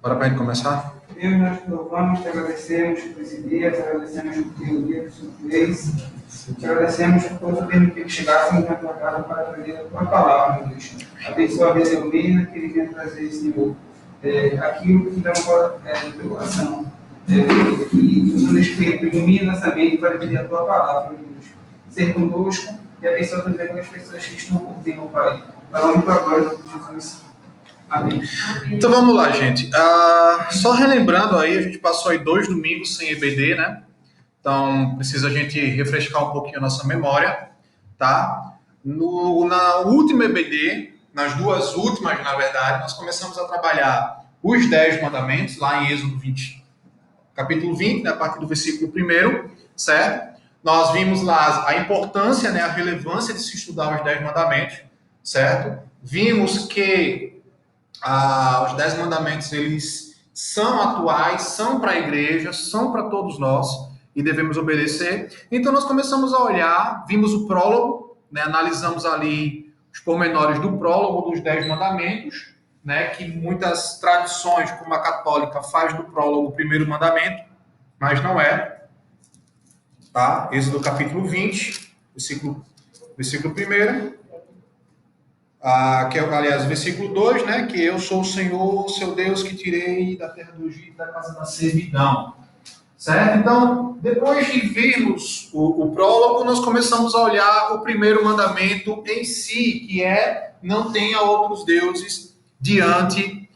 Bora para a gente começar? Deus, nós te louvamos, te agradecemos por esse dia, te agradecemos por teu dia que o Senhor fez, te agradecemos por todo permitir que chegássemos na tua casa para aprender a tua palavra, meu Deus. Abençoa a vida Eumina, que ele venha trazer, Senhor, aquilo que dá no teu coração. Que o Santo Espírito ilumina essa mente para pedir a tua palavra, meu Deus. Ser conosco e abençoa também as pessoas que estão por ti, meu Pai. Para onde tua glória, Jesus. Amém. Então vamos lá, gente. Só relembrando aí, a gente passou aí 2 domingos sem EBD, né? Então precisa a gente refrescar um pouquinho a nossa memória, tá? Na última EBD, nas 2 últimas, na verdade, nós começamos a trabalhar os 10 mandamentos, lá em Êxodo 20, capítulo 20, né, a partir do versículo 1, certo? Nós vimos lá a importância, né, a relevância de se estudar os 10 mandamentos, certo? Vimos que os 10 mandamentos, eles são atuais, são para a igreja, são para todos nós e devemos obedecer. Então nós começamos a olhar, vimos o prólogo, né, analisamos ali os pormenores do prólogo dos 10 mandamentos, né, que muitas tradições, como a católica, faz do prólogo o primeiro mandamento, mas não é. Tá? Êxodo capítulo 20, versículo 1. Que é, aliás, o versículo 2, né? Que eu sou o Senhor, seu Deus, que tirei da terra do Egito, da casa da servidão. Certo? Então, depois de vermos o prólogo, nós começamos a olhar o primeiro mandamento em si, que é: não tenha outros deuses diante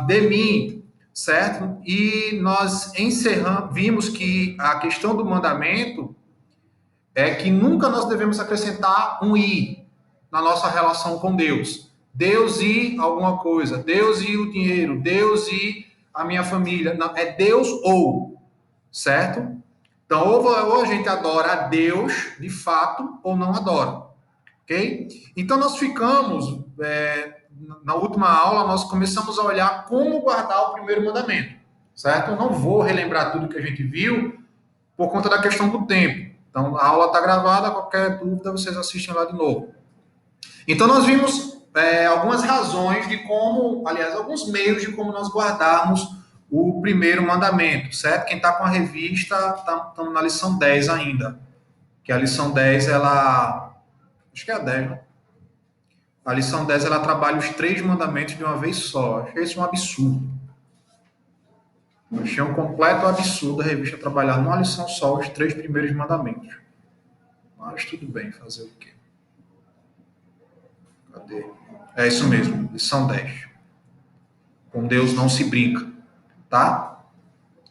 de mim. Certo? E nós vimos que a questão do mandamento é que nunca nós devemos acrescentar um i na nossa relação com Deus. Deus e alguma coisa, Deus e o dinheiro, Deus e a minha família. Não, é Deus ou, certo? Então, ou a gente adora a Deus, de fato, ou não adora. Ok? Então, nós ficamos, na última aula, nós começamos a olhar como guardar o primeiro mandamento, certo? Eu não vou relembrar tudo que a gente viu por conta da questão do tempo. Então, a aula está gravada, qualquer dúvida vocês assistem lá de novo. Então, nós vimos algumas razões de como, aliás, alguns meios de como nós guardarmos o primeiro mandamento, certo? Quem está com a revista, estamos na lição 10 ainda. Que a lição 10, acho que é a 10, né? A lição 10, ela trabalha os 3 mandamentos de uma vez só. Achei isso um absurdo. Achei um completo absurdo a revista trabalhar numa lição só os 3 primeiros mandamentos. Mas tudo bem, fazer o quê? Cadê? É isso mesmo, lição 10. Com Deus não se brinca, tá?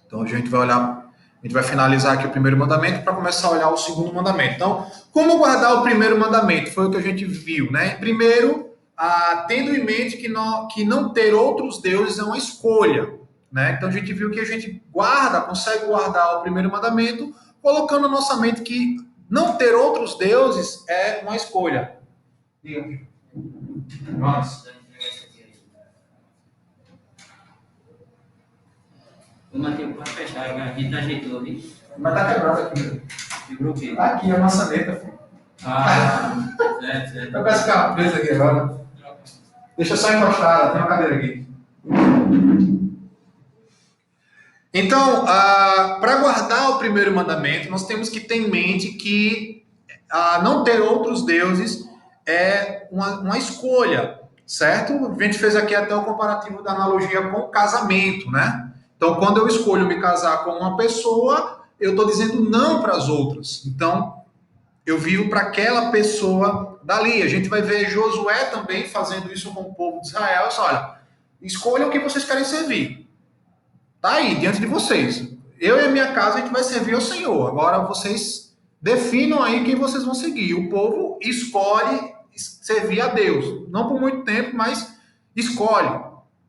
Então a gente vai olhar, a gente vai finalizar aqui o primeiro mandamento para começar a olhar o segundo mandamento. Então, como guardar o primeiro mandamento? Foi o que a gente viu, né? Primeiro, tendo em mente que não ter outros deuses é uma escolha, né? Então a gente viu que a gente consegue guardar o primeiro mandamento, colocando na nossa mente que não ter outros deuses é uma escolha. Nossa. Eu matei para fechar, a gente ajeitou ali. Mas tá quebrado aqui. Quebrou o quê? Aqui, a maçaneta, filho. Certo. Eu peço que ela presa aqui agora. Deixa eu só encostar, tem uma cadeira aqui. Então, para guardar o primeiro mandamento, nós temos que ter em mente que não ter outros deuses é uma escolha, certo? A gente fez aqui até o comparativo da analogia com o casamento, né? Então, quando eu escolho me casar com uma pessoa, eu estou dizendo não para as outras. Então, eu vivo para aquela pessoa dali. A gente vai ver Josué também fazendo isso com o povo de Israel. Olha, escolham o que vocês querem servir. Tá aí, diante de vocês. Eu e a minha casa, a gente vai servir ao Senhor. Agora, vocês definam aí quem vocês vão seguir. O povo escolhe servir a Deus. Não por muito tempo, mas escolhe,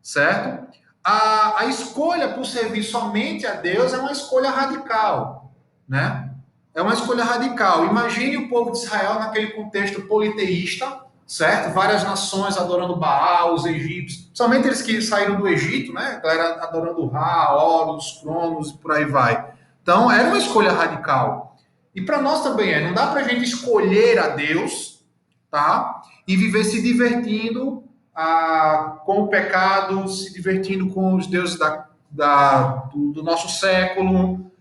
certo? A escolha por servir somente a Deus é uma escolha radical, né? É uma escolha radical. Imagine o povo de Israel naquele contexto politeísta, certo? Várias nações adorando Baal, os egípcios, somente eles que saíram do Egito, né? A galera adorando Ra, Horus, Cronos e por aí vai. Então, era uma escolha radical. E para nós também é. Não dá para a gente escolher a Deus, tá? E viver se divertindo com o pecado, se divertindo com os deuses do nosso século,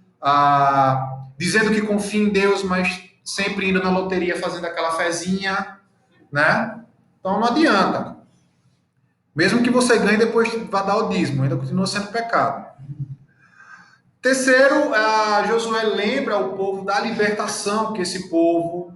dizendo que confia em Deus, mas sempre indo na loteria fazendo aquela fezinha, né? Então não adianta. Mesmo que você ganhe, depois vá dar o dízimo, ainda continua sendo pecado. Terceiro, Josué lembra o povo da libertação que esse povo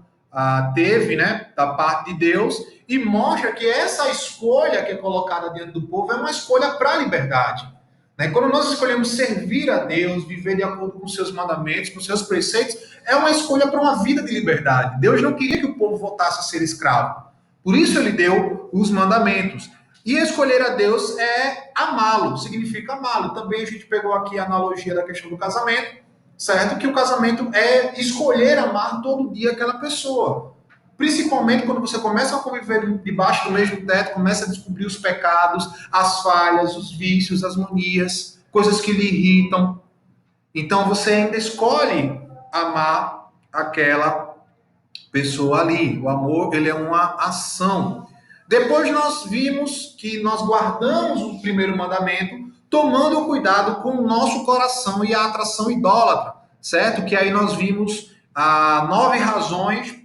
teve, né, da parte de Deus, e mostra que essa escolha que é colocada diante do povo é uma escolha para a liberdade. Né? Quando nós escolhemos servir a Deus, viver de acordo com seus mandamentos, com seus preceitos, é uma escolha para uma vida de liberdade. Deus não queria que o povo voltasse a ser escravo. Por isso ele deu os mandamentos. E escolher a Deus é amá-lo, significa amá-lo. Também a gente pegou aqui a analogia da questão do casamento, certo? Que o casamento é escolher amar todo dia aquela pessoa. Principalmente quando você começa a conviver debaixo do mesmo teto, começa a descobrir os pecados, as falhas, os vícios, as manias, coisas que lhe irritam. Então você ainda escolhe amar aquela pessoa ali. O amor, ele é uma ação. Depois nós vimos que nós guardamos o primeiro mandamento, tomando cuidado com o nosso coração e a atração idólatra, certo? Que aí nós vimos 9 razões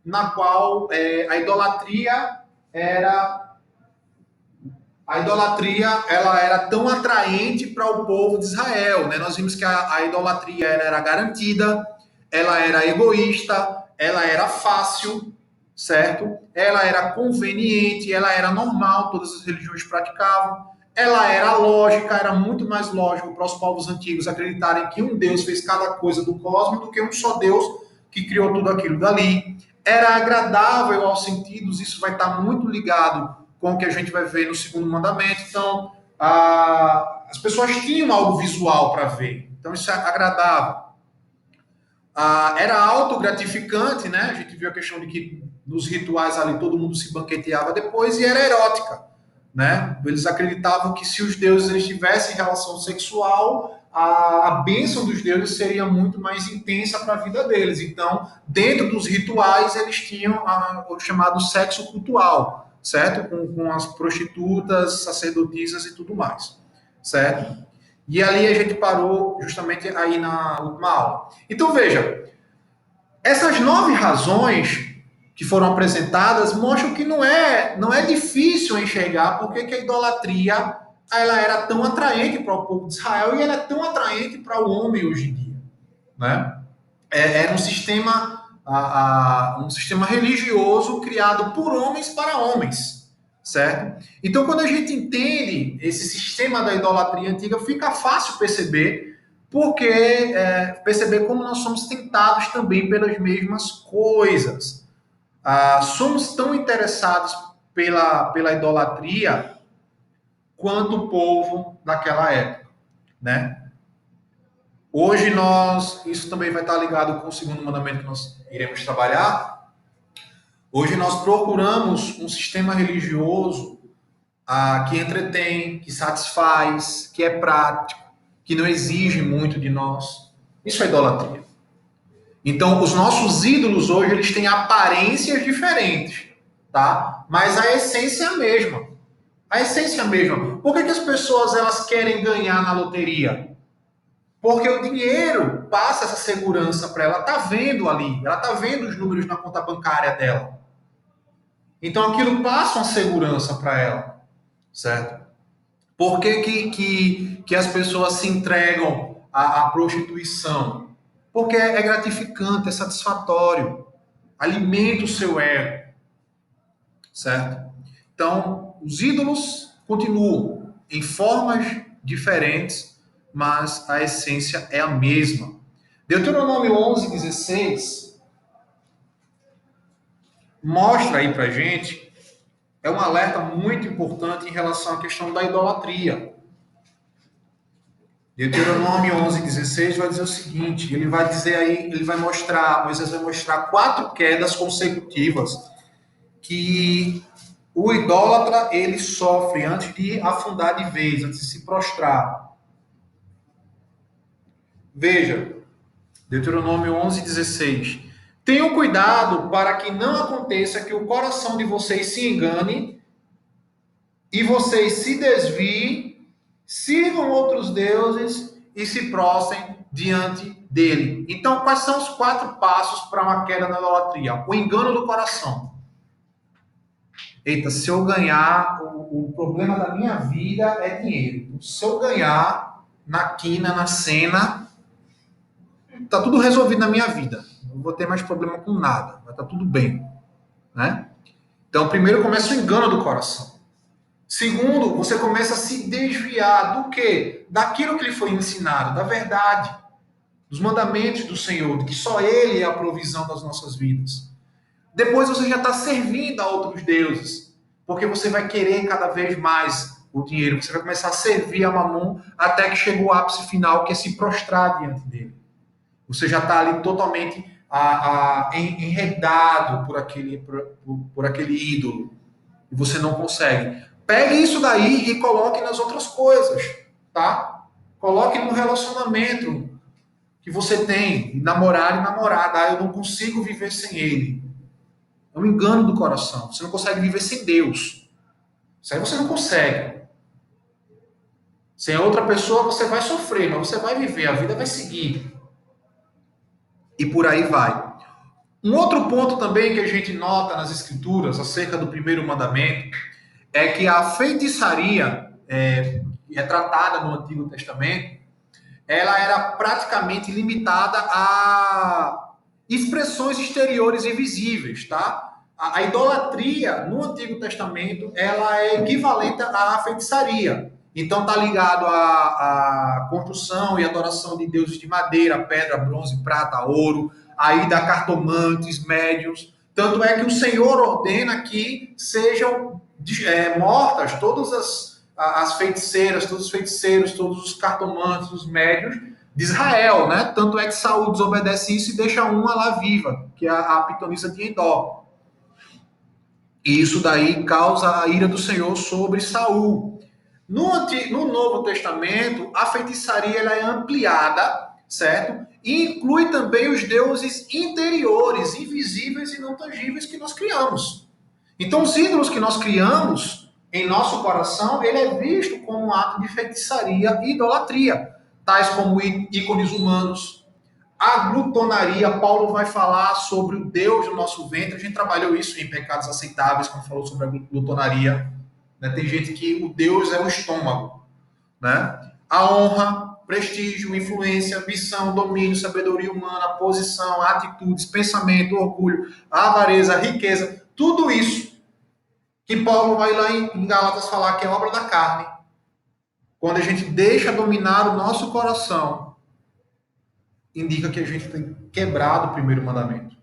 na qual a idolatria ela era tão atraente para o povo de Israel, né? Nós vimos que a idolatria ela era garantida, ela era egoísta, ela era fácil, certo? Ela era conveniente, ela era normal, todas as religiões praticavam. Ela era lógica, era muito mais lógico para os povos antigos acreditarem que um Deus fez cada coisa do cosmos do que um só Deus que criou tudo aquilo dali. Era agradável aos sentidos, isso vai estar muito ligado com o que a gente vai ver no segundo mandamento. Então, as pessoas tinham algo visual para ver, então isso é agradável. Era autogratificante, né? A gente viu a questão de que nos rituais ali todo mundo se banqueteava depois, e era erótica, né? Eles acreditavam que se os deuses eles tivessem relação sexual, a bênção dos deuses seria muito mais intensa para a vida deles. Então, dentro dos rituais, eles tinham o chamado sexo cultual, certo? Com as prostitutas, sacerdotisas e tudo mais, certo? E ali a gente parou justamente aí na última aula. Então, veja, essas 9 razões que foram apresentadas mostram que não é difícil enxergar porque que a idolatria ela era tão atraente para o povo de Israel e ela é tão atraente para o homem hoje em dia, né? Era um sistema religioso criado por homens para homens, certo? Então, quando a gente entende esse sistema da idolatria antiga, fica fácil perceber perceber como nós somos tentados também pelas mesmas coisas. Somos tão interessados pela idolatria quanto o povo daquela época, né? Hoje isso também vai estar ligado com o segundo mandamento que nós iremos trabalhar. Hoje nós procuramos um sistema religioso que entretém, que satisfaz, que é prático, que não exige muito de nós. Isso é idolatria. Então, os nossos ídolos hoje eles têm aparências diferentes, tá? Mas a essência é a mesma. A essência é a mesma. Por que as pessoas elas querem ganhar na loteria? Porque o dinheiro passa essa segurança para ela, tá vendo ali, ela tá vendo os números na conta bancária dela. Então aquilo passa uma segurança para ela, certo? Por que as pessoas se entregam à prostituição? Porque é gratificante, é satisfatório, alimenta o seu ego, certo? Então, os ídolos continuam em formas diferentes, mas a essência é a mesma. Deuteronômio 11:16 mostra aí pra gente, é um alerta muito importante em relação à questão da idolatria. Deuteronômio 11:16 vai dizer o seguinte, Moisés vai mostrar 4 quedas consecutivas que o idólatra ele sofre antes de afundar de vez, antes de se prostrar. Veja, Deuteronômio 11:16. Tenham cuidado para que não aconteça que o coração de vocês se engane e vocês se desviem, sigam outros deuses e se prostrem diante dele. Então, quais são os 4 passos para uma queda na idolatria? O engano do coração. Eita, se eu ganhar, o problema da minha vida é dinheiro. Se eu ganhar na quina, na cena, tá tudo resolvido na minha vida. Não vou ter mais problema com nada. Vai estar tudo bem, né? Então, primeiro começa o engano do coração. Segundo, você começa a se desviar do quê? Daquilo que lhe foi ensinado, da verdade, dos mandamentos do Senhor, de que só Ele é a provisão das nossas vidas. Depois você já está servindo a outros deuses, porque você vai querer cada vez mais o dinheiro, você vai começar a servir a Mamon até que chega o ápice final, que é se prostrar diante dele. Você já está ali totalmente enredado por aquele ídolo, e você não consegue. Pegue isso daí e coloque nas outras coisas, tá? Coloque no relacionamento que você tem, namorado e namorada. Ah, eu não consigo viver sem ele. É um engano do coração. Você não consegue viver sem Deus. Isso aí você não consegue. Sem outra pessoa você vai sofrer, mas você vai viver, a vida vai seguir. E por aí vai. Um outro ponto também que a gente nota nas escrituras acerca do primeiro mandamento é que a feitiçaria tratada no Antigo Testamento, ela era praticamente limitada a expressões exteriores e visíveis, tá? A idolatria no Antigo Testamento, ela é equivalente à feitiçaria. Então tá ligado à construção e adoração de deuses de madeira, pedra, bronze, prata, ouro, aí da cartomantes, médiuns. Tanto é que o Senhor ordena que sejam mortas todas as feiticeiras, todos os feiticeiros, todos os cartomantes, os médiuns de Israel, né? Tanto é que Saul desobedece isso e deixa uma lá viva, que é a pitonisa de Endor. E isso daí causa a ira do Senhor sobre Saul. No Novo Testamento, a feitiçaria ela é ampliada, certo? E inclui também os deuses interiores, invisíveis e não tangíveis que nós criamos. Então, os ídolos que nós criamos em nosso coração, ele é visto como um ato de feitiçaria e idolatria, tais como ícones humanos, a glutonaria. Paulo vai falar sobre o Deus do nosso ventre. A gente trabalhou isso em Pecados Aceitáveis, quando falou sobre a glutonaria. Né? Tem gente que o Deus é o estômago. Né? A honra, prestígio, influência, ambição, domínio, sabedoria humana, posição, atitudes, pensamento, orgulho, avareza, riqueza, tudo isso que Paulo vai lá em Gálatas falar que é obra da carne. Quando a gente deixa dominar o nosso coração, indica que a gente tem quebrado o primeiro mandamento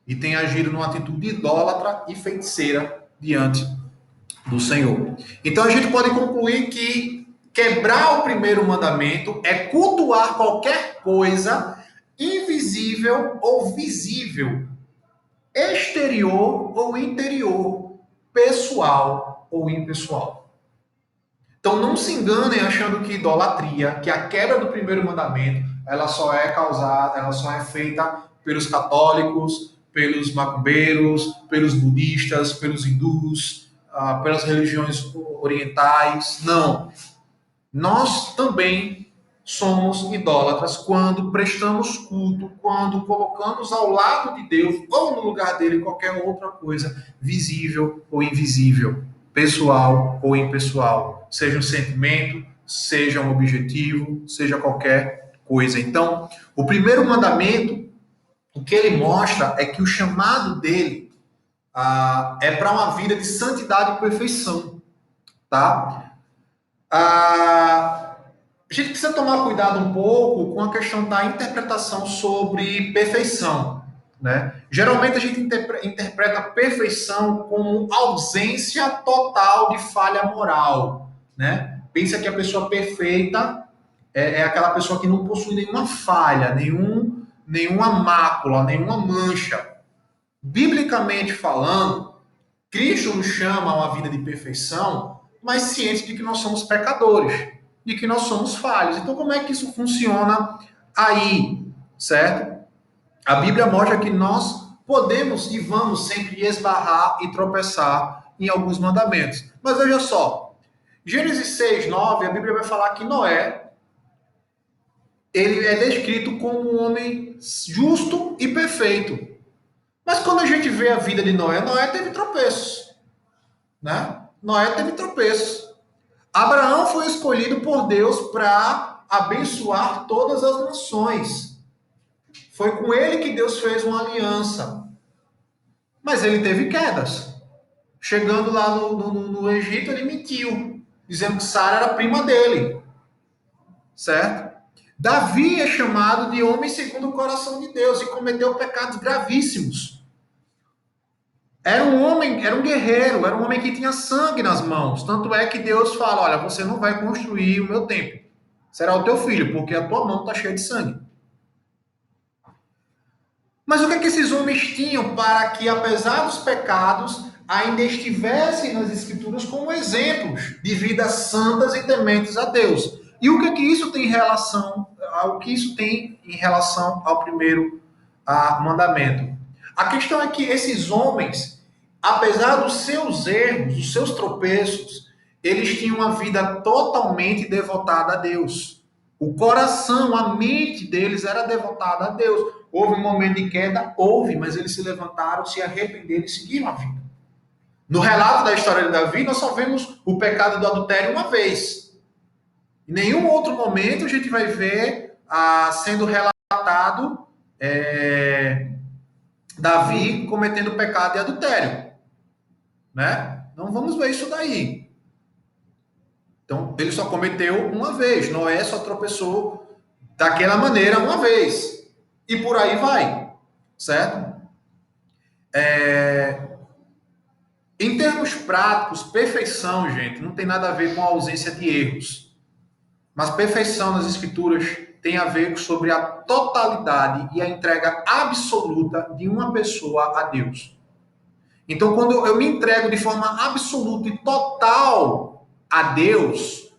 e tem agido numa atitude idólatra e feiticeira diante do Senhor. Então a gente pode concluir que quebrar o primeiro mandamento é cultuar qualquer coisa invisível ou visível, exterior ou interior, pessoal ou impessoal. Então não se enganem achando que idolatria, que a quebra do primeiro mandamento, ela só é feita pelos católicos, pelos macumbeiros, pelos budistas, pelos hindus, pelas religiões orientais. Não. Nós também somos idólatras quando prestamos culto, quando colocamos ao lado de Deus ou no lugar dele qualquer outra coisa, visível ou invisível, pessoal ou impessoal, seja um sentimento, seja um objetivo, seja qualquer coisa. Então, o primeiro mandamento, o que ele mostra é que o chamado dele é para uma vida de santidade e perfeição, tá? A gente precisa tomar cuidado um pouco com a questão da interpretação sobre perfeição, né? Geralmente a gente interpreta perfeição como ausência total de falha moral, né? Pensa que a pessoa perfeita é aquela pessoa que não possui nenhuma falha, nenhuma mácula, nenhuma mancha. Biblicamente falando, Cristo nos chama a uma vida de perfeição, mas ciente de que nós somos pecadores, de que nós somos falhos. Então, como é que isso funciona aí, certo? A Bíblia mostra que nós podemos e vamos sempre esbarrar e tropeçar em alguns mandamentos. Mas veja só, Gênesis 6, 9, a Bíblia vai falar que Noé, ele é descrito como um homem justo e perfeito. Mas quando a gente vê a vida de Noé, Noé teve tropeços, né? Noé teve tropeços. Abraão foi escolhido por Deus para abençoar todas as nações. Foi com ele que Deus fez uma aliança. Mas ele teve quedas. Chegando lá no Egito, ele mentiu, dizendo que Sara era prima dele. Certo? Davi é chamado de homem segundo o coração de Deus e cometeu pecados gravíssimos. Era um homem, era um guerreiro, era um homem que tinha sangue nas mãos. Tanto é que Deus fala, olha, você não vai construir o meu templo. Será o teu filho, porque a tua mão está cheia de sangue. Mas o que é que esses homens tinham para que, apesar dos pecados, ainda estivessem nas Escrituras como exemplos de vidas santas e tementes a Deus? E o que é que isso tem em relação ao primeiro mandamento? A questão é que esses homens, apesar dos seus erros, dos seus tropeços, eles tinham uma vida totalmente devotada a Deus. O coração, a mente deles era devotada a Deus. Houve um momento de queda? Houve, mas eles se levantaram, se arrependeram e seguiram a vida. No relato da história de Davi, nós só vemos o pecado do adultério uma vez. Em nenhum outro momento a gente vai ver sendo relatado Davi cometendo pecado de adultério. Né? Não vamos ver isso daí. Então, ele só cometeu uma vez. Noé só tropeçou daquela maneira uma vez. E por aí vai. Certo? Em termos práticos, perfeição, gente, não tem nada a ver com a ausência de erros. Mas perfeição nas Escrituras tem a ver sobre a totalidade e a entrega absoluta de uma pessoa a Deus. Então, quando eu me entrego de forma absoluta e total a Deus,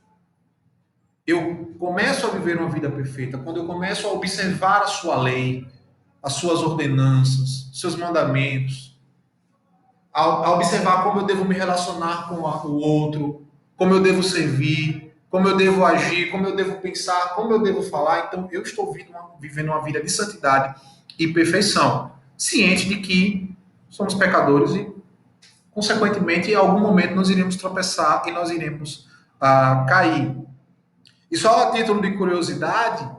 eu começo a viver uma vida perfeita. Quando eu começo a observar a sua lei, as suas ordenanças, seus mandamentos, a observar como eu devo me relacionar com o outro, como eu devo servir, como eu devo agir, como eu devo pensar, como eu devo falar. Então, eu estou vivendo uma vida de santidade e perfeição, ciente de que somos pecadores e, consequentemente, em algum momento nós iremos tropeçar e nós iremos cair. E só a título de curiosidade,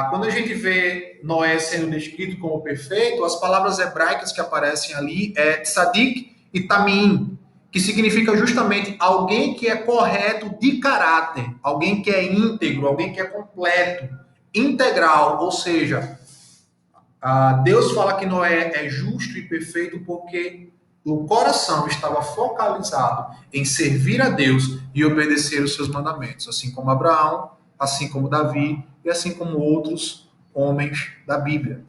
quando a gente vê Noé sendo descrito como perfeito, as palavras hebraicas que aparecem ali é tzadik e tamim, que significa justamente alguém que é correto de caráter, alguém que é íntegro, alguém que é completo, integral, ou seja, Deus fala que Noé é justo e perfeito porque o coração estava focalizado em servir a Deus e obedecer os seus mandamentos, assim como Abraão, assim como Davi e assim como outros homens da Bíblia,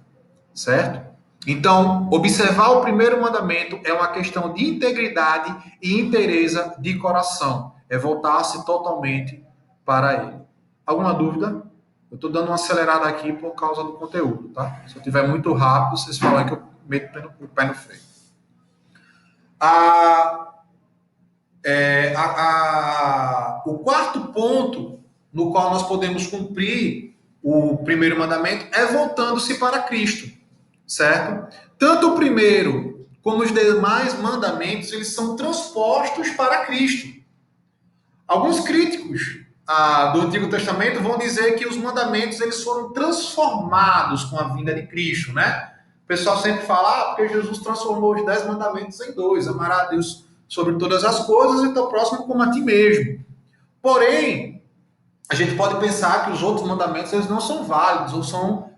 certo? Então, observar o primeiro mandamento é uma questão de integridade e inteireza de coração, é voltar-se totalmente para ele. Alguma dúvida? Eu estou dando uma acelerada aqui por causa do conteúdo, tá? Se eu estiver muito rápido, vocês falam que eu meto o pé no freio. O quarto ponto no qual nós podemos cumprir o primeiro mandamento é voltando-se para Cristo, certo? Tanto o primeiro como os demais mandamentos, eles são transpostos para Cristo. Alguns críticos do Antigo Testamento vão dizer que os mandamentos eles foram transformados com a vinda de Cristo, né? O pessoal sempre fala, porque Jesus transformou os 10 mandamentos em 2, amar a Deus sobre todas as coisas e teu próximo como a ti mesmo. Porém, a gente pode pensar que os outros mandamentos eles não são válidos ou são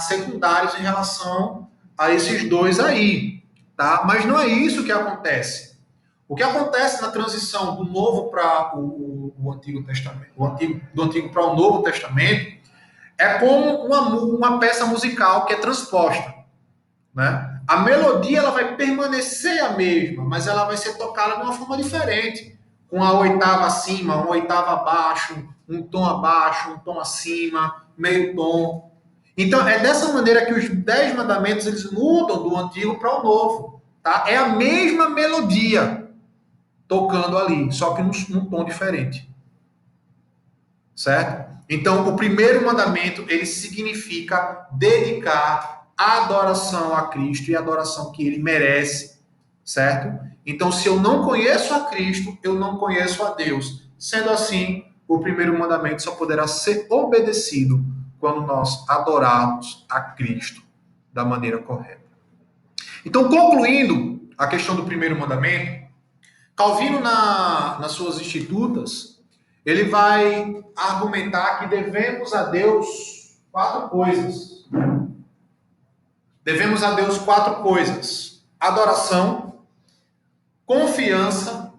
secundários em relação a esses 2 aí, tá? Mas não é isso que acontece. O que acontece na transição do Novo para o Antigo Testamento, do Antigo para o Novo Testamento, é como uma peça musical que é transposta, né? A melodia ela vai permanecer a mesma, mas ela vai ser tocada de uma forma diferente, com a oitava acima, uma oitava abaixo, um tom acima, meio tom. Então, é dessa maneira que os 10 mandamentos eles mudam do Antigo para o Novo, tá? É a mesma melodia, tocando ali, só que num tom diferente. Certo? Então, o primeiro mandamento, ele significa dedicar a adoração a Cristo e a adoração que ele merece, certo? Então, se eu não conheço a Cristo, eu não conheço a Deus. Sendo assim, o primeiro mandamento só poderá ser obedecido quando nós adorarmos a Cristo da maneira correta. Então, concluindo a questão do primeiro mandamento, Calvino, nas suas Institutas, ele vai argumentar que devemos a Deus 4 coisas. Devemos a Deus 4 coisas: adoração, confiança,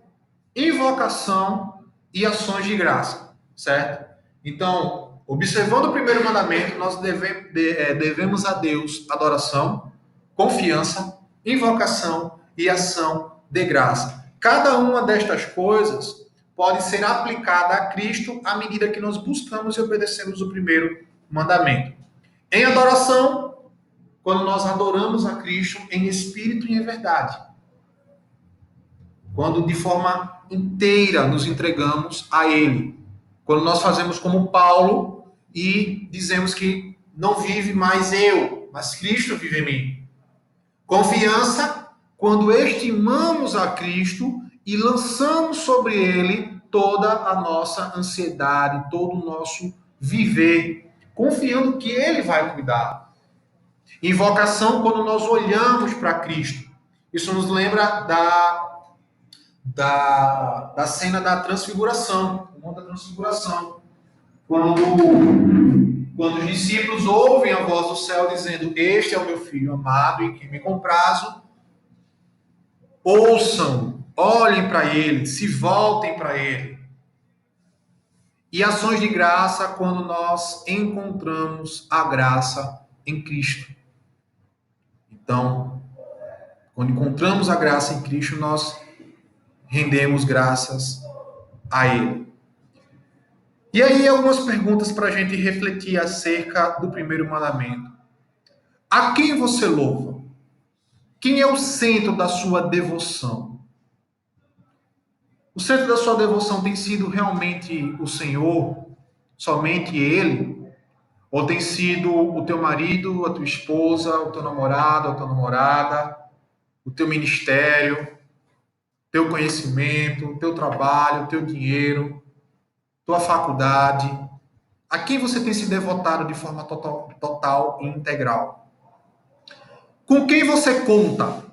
invocação e ações de graça, certo? Então, observando o primeiro mandamento, nós devemos a Deus adoração, confiança, invocação e ação de graça. Cada uma destas coisas pode ser aplicada a Cristo à medida que nós buscamos e obedecemos o primeiro mandamento. Em adoração, quando nós adoramos a Cristo em espírito e em verdade. Quando de forma inteira nos entregamos a Ele. Quando nós fazemos como Paulo e dizemos que não vive mais eu, mas Cristo vive em mim. Confiança, quando estimamos a Cristo e lançamos sobre Ele toda a nossa ansiedade, todo o nosso viver, confiando que Ele vai cuidar. Invocação, quando nós olhamos para Cristo. Isso nos lembra da cena da transfiguração, do Monte da Transfiguração. Quando os discípulos ouvem a voz do céu dizendo: "Este é o meu filho amado em quem me comprazo", ouçam, olhem para ele, se voltem para ele. E ações de graça quando nós encontramos a graça em Cristo. Então, quando encontramos a graça em Cristo, nós rendemos graças a Ele. E aí, algumas perguntas para a gente refletir acerca do primeiro mandamento. A quem você louva? Quem é o centro da sua devoção? O centro da sua devoção tem sido realmente o Senhor? Somente Ele? Ou tem sido o teu marido, a tua esposa, o teu namorado, a tua namorada, o teu ministério, teu conhecimento, teu trabalho, teu dinheiro, tua faculdade? A quem você tem se devotado de forma total e integral? Com quem você conta?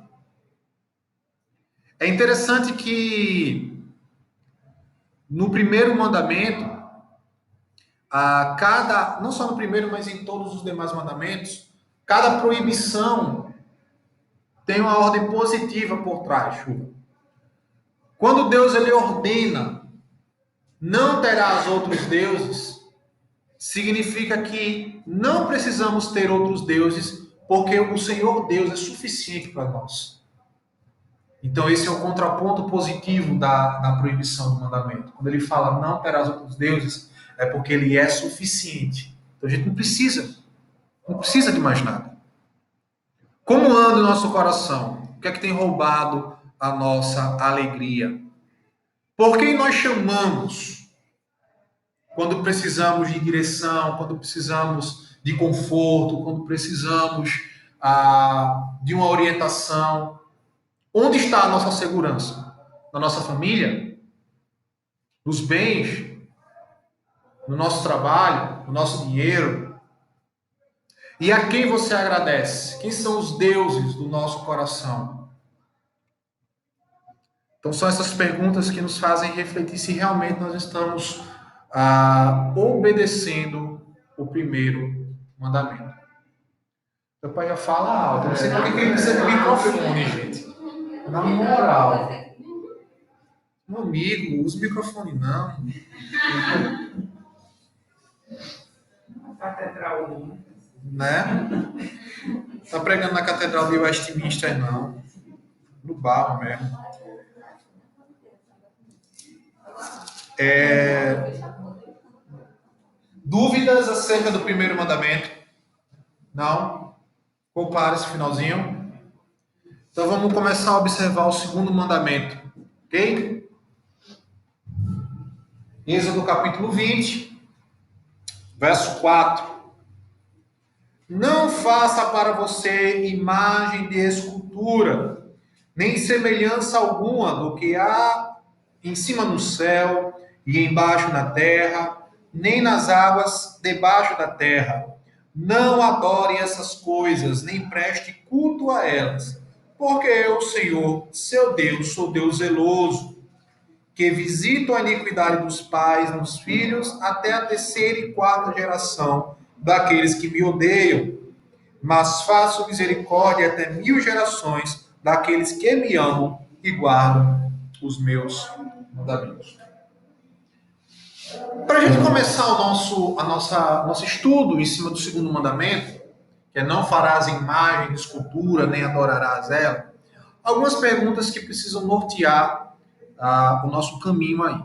É interessante que no primeiro mandamento, não só no primeiro, mas em todos os demais mandamentos, cada proibição tem uma ordem positiva por trás. Quando Deus ele ordena não terás outros deuses, significa que não precisamos ter outros deuses, porque o Senhor Deus é suficiente para nós. Então esse é o contraponto positivo da proibição do mandamento. Quando ele fala não terás outros deuses, é porque ele é suficiente. Então a gente não precisa de mais nada. Como anda o nosso coração? O que é que tem roubado a nossa alegria? Por quem nós chamamos quando precisamos de direção, quando precisamos de conforto, quando precisamos de uma orientação? Onde está a nossa segurança? Na nossa família? Nos bens? No nosso trabalho? No nosso dinheiro? E a quem você agradece? Quem são os deuses do nosso coração? Então são essas perguntas que nos fazem refletir se realmente nós estamos obedecendo o primeiro mandamento. Meu pai já fala alto. Eu não sei por que ele precisa de microfone, gente. Na moral. Meu amigo, usa o microfone não. Catedral. Né? Tá pregando na Catedral de Westminster, não. No barro mesmo. Dúvidas acerca do primeiro mandamento? Não? Ficou claro esse finalzinho? Então vamos começar a observar o segundo mandamento. Ok? Êxodo capítulo 20, verso 4. Não faça para você imagem de escultura, nem semelhança alguma do que há em cima no céu e embaixo na terra, nem nas águas debaixo da terra. Não adore essas coisas, nem preste culto a elas, porque eu, Senhor, seu Deus, sou Deus zeloso, que visito a iniquidade dos pais nos filhos até a terceira e quarta geração daqueles que me odeiam, mas faço misericórdia até 1000 gerações daqueles que me amam e guardam os meus mandamentos. Para a gente começar nosso estudo em cima do segundo mandamento, que é não farás imagem de escultura, nem adorarás ela, algumas perguntas que precisam nortear o nosso caminho aí.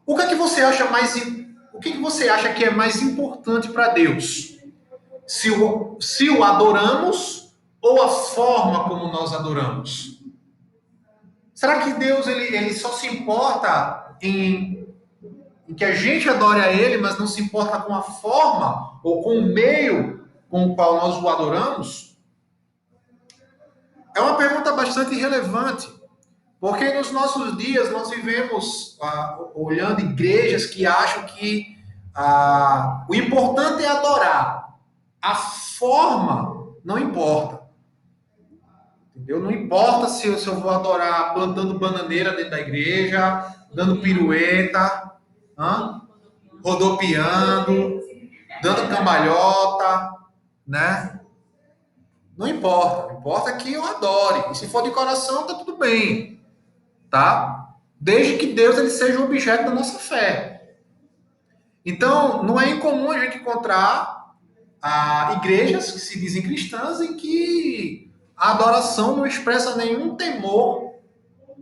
O que é que você acha que é mais importante para Deus? Se o adoramos ou a forma como nós adoramos? Será que Deus ele só se importa em que a gente adore a Ele, mas não se importa com a forma ou com o meio com o qual nós o adoramos? É uma pergunta bastante relevante, porque nos nossos dias nós vivemos olhando igrejas que acham que o importante é adorar. A forma não importa. Entendeu? Não importa se eu vou adorar plantando bananeira dentro da igreja, dando pirueta, rodopiando, dando cambalhota, né? Não importa. Importa que eu adore. E se for de coração, tá tudo bem. Tá? Desde que Deus ele seja o objeto da nossa fé. Então, não é incomum a gente encontrar igrejas que se dizem cristãs em que a adoração não expressa nenhum temor,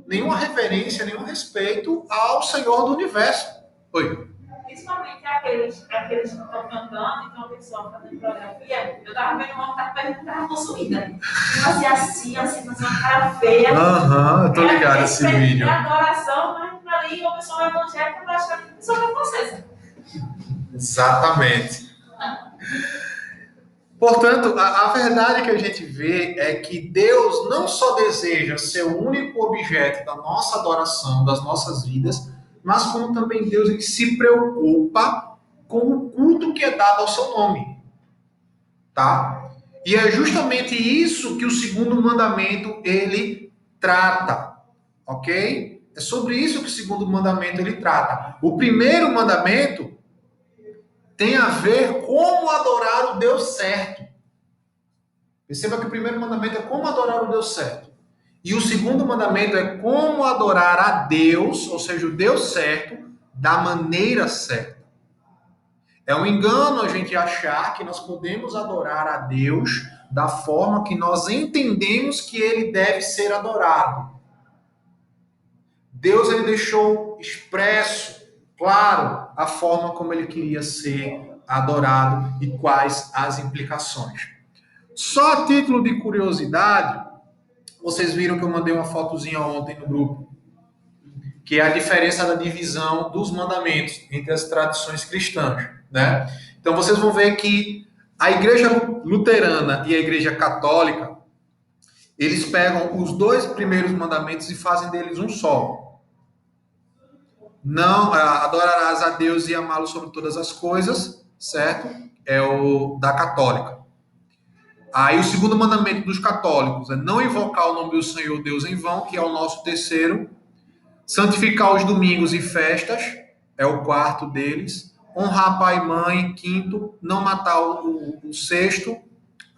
nenhuma reverência, nenhum respeito ao Senhor do universo. Oi. Principalmente aqueles que estão cantando, então a pessoa fazendo coreografia. Eu estava vendo uma que estava possuída. Assim, mas uma cara feia. Eu tô ligado esse vídeo. A adoração, mas ali a pessoa evangélica vai achar que a pessoa é francesa. Exatamente. Portanto, a verdade que a gente vê é que Deus não só deseja ser o único objeto da nossa adoração, das nossas vidas, mas como também Deus ele se preocupa com o culto que é dado ao seu nome. Tá? E é justamente isso que o segundo mandamento ele trata. Ok? É sobre isso que o segundo mandamento ele trata. O primeiro mandamento tem a ver como adorar o Deus certo. Perceba que o primeiro mandamento é como adorar o Deus certo. E o segundo mandamento é como adorar a Deus, ou seja, o Deus certo, da maneira certa. É um engano a gente achar que nós podemos adorar a Deus da forma que nós entendemos que ele deve ser adorado. Deus ele deixou expresso, claro, a forma como ele queria ser adorado e quais as implicações. Só a título de curiosidade, vocês viram que eu mandei uma fotozinha ontem no grupo, que é a diferença da divisão dos mandamentos entre as tradições cristãs, né? Então vocês vão ver que a igreja luterana e a igreja católica, eles pegam os dois primeiros mandamentos e fazem deles um só. Não adorarás a Deus e amá-lo sobre todas as coisas, certo? É o da católica. Aí o segundo mandamento dos católicos é não invocar o nome do Senhor Deus em vão, que é o nosso terceiro. Santificar os domingos e festas, é o quarto deles. Honrar pai e mãe, quinto. Não matar o sexto,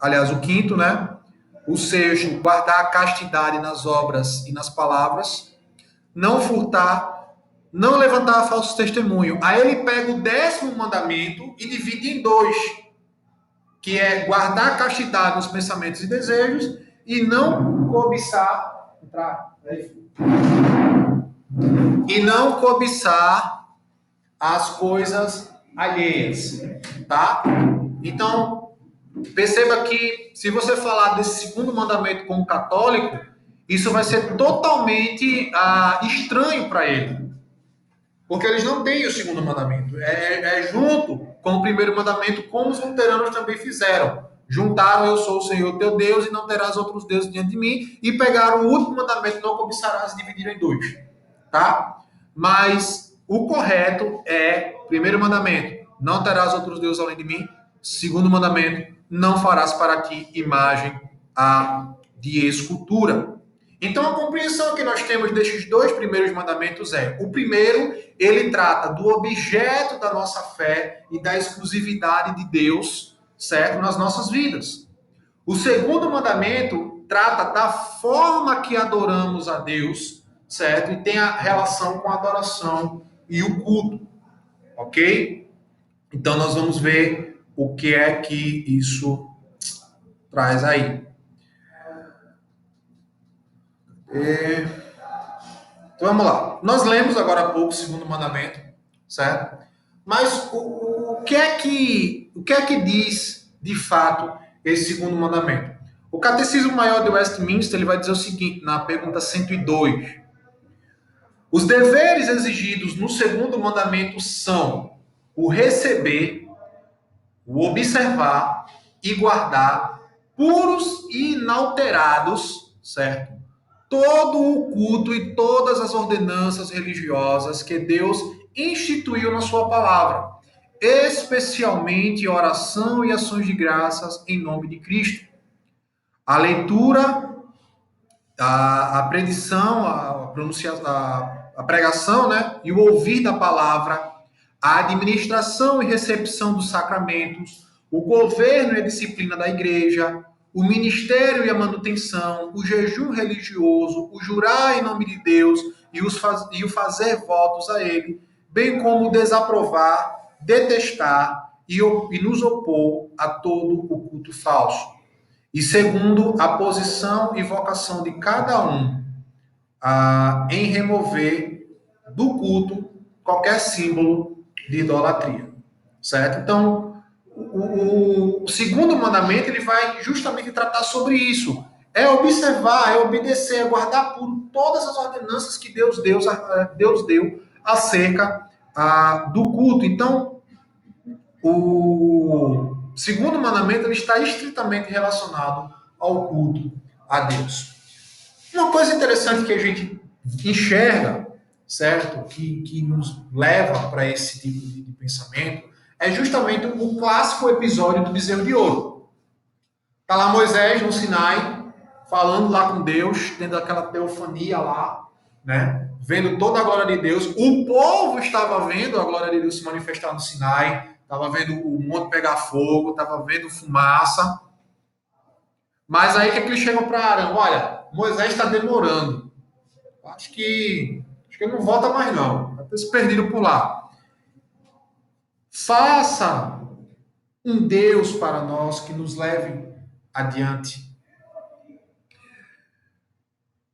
aliás, o quinto, né? O sexto, guardar a castidade nas obras e nas palavras. Não furtar. Não levantar falso testemunho. Aí ele pega o 10º mandamento e divide em 2, que é guardar a castidade nos pensamentos e desejos e não cobiçar, e não cobiçar as coisas alheias, tá? Então, perceba que se você falar desse segundo mandamento como católico, isso vai ser totalmente estranho para ele. Porque eles não têm o segundo mandamento. É junto com o primeiro mandamento, como os luteranos também fizeram. Juntaram, eu sou o Senhor teu Deus e não terás outros deuses diante de mim. E pegaram o último mandamento, não cobiçarás, e dividiram em dois. Tá? Mas o correto é, primeiro mandamento, não terás outros deuses além de mim. Segundo mandamento, não farás para ti imagem de escultura. Então, a compreensão que nós temos destes dois primeiros mandamentos é: o primeiro, ele trata do objeto da nossa fé e da exclusividade de Deus, certo? Nas nossas vidas. O segundo mandamento trata da forma que adoramos a Deus, certo? E tem a relação com a adoração e o culto, ok? Então, nós vamos ver o que é que isso traz aí. Então vamos lá. Nós lemos agora há pouco o segundo mandamento, certo? Mas o que é que diz de fato esse segundo mandamento? O Catecismo Maior de Westminster ele vai dizer o seguinte na pergunta 102: os deveres exigidos no segundo mandamento são o receber, o observar e guardar puros e inalterados, certo? Todo o culto e todas as ordenanças religiosas que Deus instituiu na sua palavra, especialmente oração e ações de graças em nome de Cristo. A leitura, a predição, a pregação, né, e o ouvir da palavra, a administração e recepção dos sacramentos, o governo e a disciplina da igreja, o ministério e a manutenção, o jejum religioso, o jurar em nome de Deus e o fazer votos a ele, bem como o desaprovar, detestar e nos opor a todo o culto falso. E segundo, a posição e vocação de cada um em remover do culto qualquer símbolo de idolatria, certo? Então, o segundo mandamento ele vai justamente tratar sobre isso. É observar, é obedecer, é guardar por todas as ordenanças que Deus deu acerca do culto. Então, o segundo mandamento ele está estritamente relacionado ao culto a Deus. Uma coisa interessante que a gente enxerga, certo? Que nos leva para esse tipo de pensamento é justamente o clássico episódio do bezerro de ouro. Está lá Moisés no Sinai, falando lá com Deus, tendo aquela teofania lá, né? Vendo toda a glória de Deus. O povo estava vendo a glória de Deus se manifestar no Sinai, estava vendo o monte pegar fogo, estava vendo fumaça. Mas aí que eles chegam para Arão: olha, Moisés está demorando. Acho que ele não volta mais não. Vai ter se perdido por lá. Faça um Deus para nós que nos leve adiante.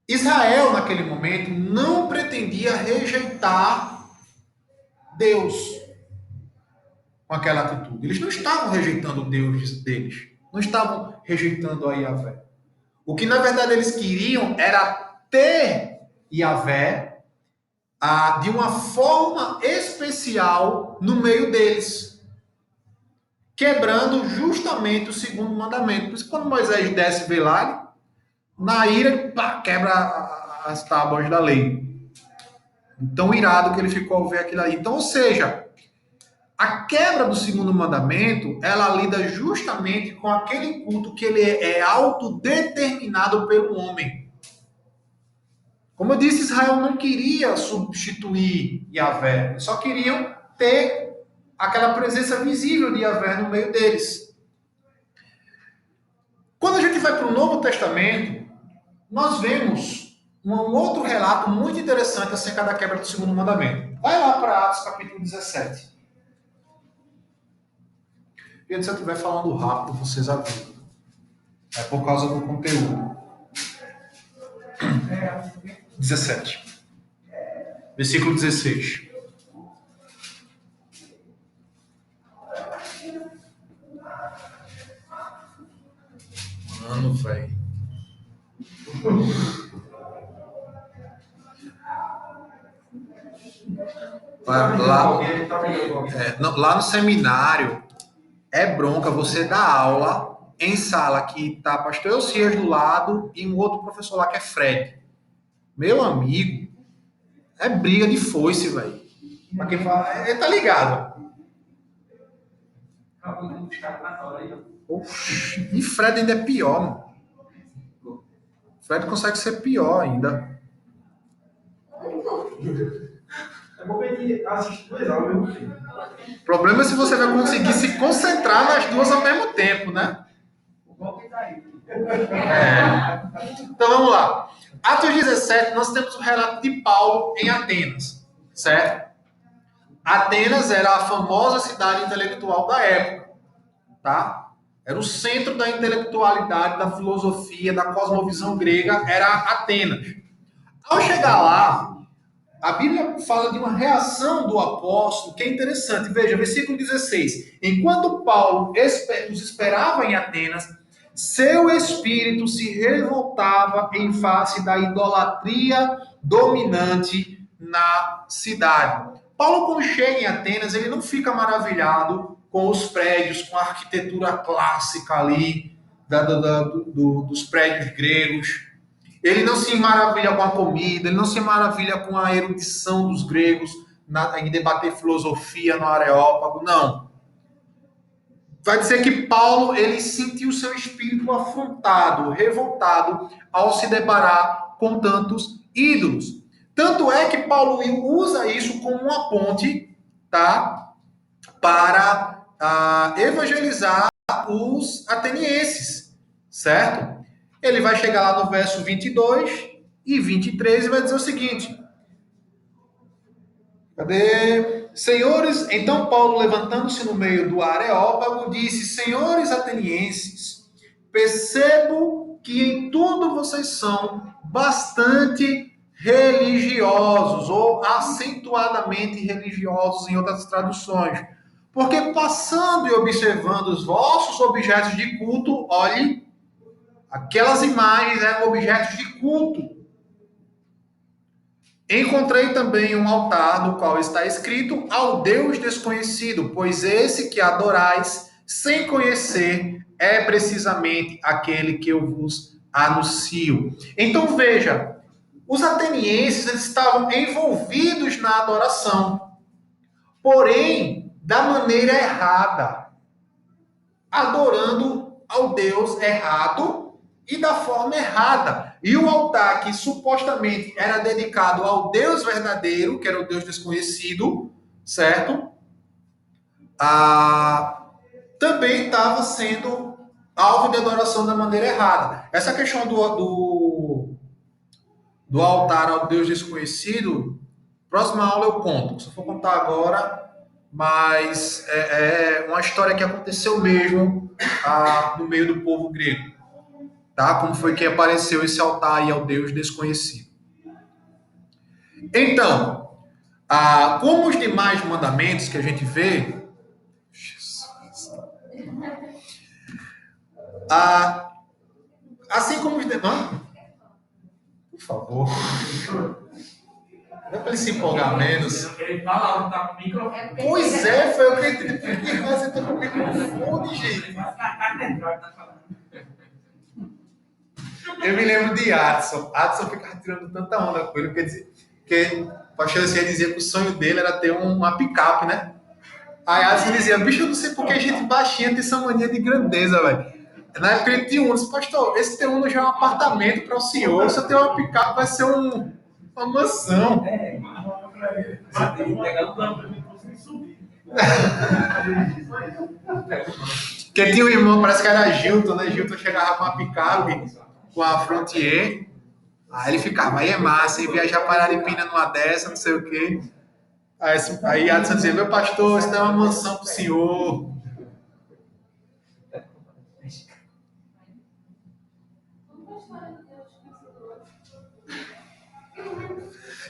Israel, naquele momento, não pretendia rejeitar Deus com aquela atitude. Eles não estavam rejeitando o Deus deles. Não estavam rejeitando a Yahvé. O que, na verdade, eles queriam era ter Yahvé de uma forma especial no meio deles, quebrando justamente o segundo mandamento. Por isso, quando Moisés desce ver lá, na ira, pá, quebra as tábuas da lei. Tão irado que ele ficou ao ver aquilo ali. Então, ou seja, a quebra do segundo mandamento, ela lida justamente com aquele culto que ele é autodeterminado pelo homem. Como eu disse, Israel não queria substituir Yahvé, eles só queriam ter aquela presença visível de Yahvé no meio deles. Quando a gente vai para o Novo Testamento, nós vemos um outro relato muito interessante acerca da quebra do segundo mandamento. Vai lá para Atos capítulo 17. E se eu estiver falando rápido, vocês avisam. É por causa do conteúdo. 17. Versículo 16. Mano, velho. Lá no seminário, é bronca você dar aula em sala que tá pastor Elcias do lado e um outro professor lá que é Fred. Meu amigo, é briga de foice, velho. Pra quem fala, tá ligado. Oxi, e Fred ainda é pior, mano. Fred consegue ser pior ainda. É bom que a gente assiste 2 aulas ao mesmo tempo. O problema é se você vai conseguir se concentrar nas duas ao mesmo tempo, né? O bom que tá aí. Então vamos lá. Atos 17, nós temos o relato de Paulo em Atenas, certo? Atenas era a famosa cidade intelectual da época, tá? Era o centro da intelectualidade, da filosofia, da cosmovisão grega, era Atenas. Ao chegar lá, a Bíblia fala de uma reação do apóstolo que é interessante. Veja, versículo 16. Enquanto Paulo os esperava em Atenas, seu espírito se revoltava em face da idolatria dominante na cidade. Paulo, quando chega em Atenas, ele não fica maravilhado com os prédios, com a arquitetura clássica ali, dos prédios gregos. Ele não se maravilha com a comida, ele não se maravilha com a erudição dos gregos em debater filosofia no Areópago, não. Vai dizer que Paulo, ele sentiu seu espírito afrontado, revoltado, ao se deparar com tantos ídolos. Tanto é que Paulo usa isso como uma ponte, tá? Para evangelizar os atenienses, certo? Ele vai chegar lá no verso 22 e 23 e vai dizer o seguinte. Cadê? Senhores, então Paulo, levantando-se no meio do Areópago, disse: Senhores atenienses, percebo que em tudo vocês são bastante religiosos, ou acentuadamente religiosos em outras traduções. Porque passando e observando os vossos objetos de culto, olhe, aquelas imagens eram objetos de culto. Encontrei também um altar no qual está escrito ao Deus desconhecido, pois esse que adorais sem conhecer é precisamente aquele que eu vos anuncio. Então veja, os atenienses eles estavam envolvidos na adoração, porém da maneira errada, adorando ao Deus errado e da forma errada. E o altar que supostamente era dedicado ao Deus verdadeiro, que era o Deus desconhecido, certo? Também estava sendo alvo de adoração da maneira errada. Essa questão do altar ao Deus desconhecido, próxima aula eu conto. Se eu for contar agora, mas é uma história que aconteceu mesmo no meio do povo grego. Tá? Como foi que apareceu esse altar aí ao Deus desconhecido. Então, como os demais mandamentos que a gente vê, assim como os demais, por favor, não é para ele se empolgar menos. Ele fala, não tá com o microfone. Pois é, foi o que ele teve que fazer com o microfone, gente. Eu me lembro de Adson. Adson ficava tirando tanta onda com ele, porque o pastor dizia que o sonho dele era ter uma picape, né? Aí Adson dizia, bicho, eu não sei porque a gente baixinha tem essa mania de grandeza, velho. Na época ele tinha um, disse, pastor, esse teu Uno já é um apartamento para o senhor, se eu ter uma picape vai ser uma mansão. Porque tinha um irmão, parece que era Gilton, né? Gilton chegava com uma picape, com a Frontier, aí ele ficava, aí é massa, e viajar para Aripina numa dessa, não sei o quê. Aí Adson dizia, meu pastor, isso não é uma mansão pro senhor.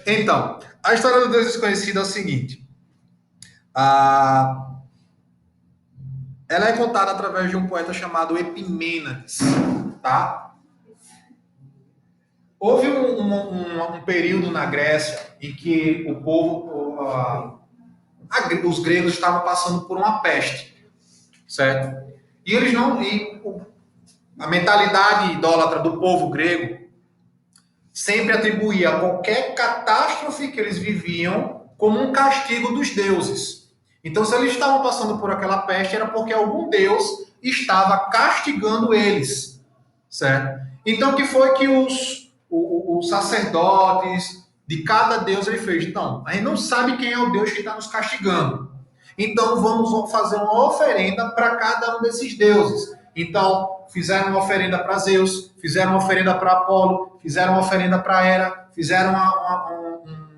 Então, a história do Deus desconhecido é o seguinte. Ela é contada através de um poeta chamado Epimênides, tá? Houve um período na Grécia em que o povo, os gregos estavam passando por uma peste, certo? E eles não, a mentalidade idólatra do povo grego sempre atribuía qualquer catástrofe que eles viviam como um castigo dos deuses. Então, se eles estavam passando por aquela peste, era porque algum deus estava castigando eles, certo? Então, o que foi que os sacerdotes de cada deus ele fez? Então, a gente não sabe quem é o Deus que está nos castigando. Então, vamos fazer uma oferenda para cada um desses deuses. Então, fizeram uma oferenda para Zeus, fizeram uma oferenda para Apolo, fizeram uma oferenda para Hera, fizeram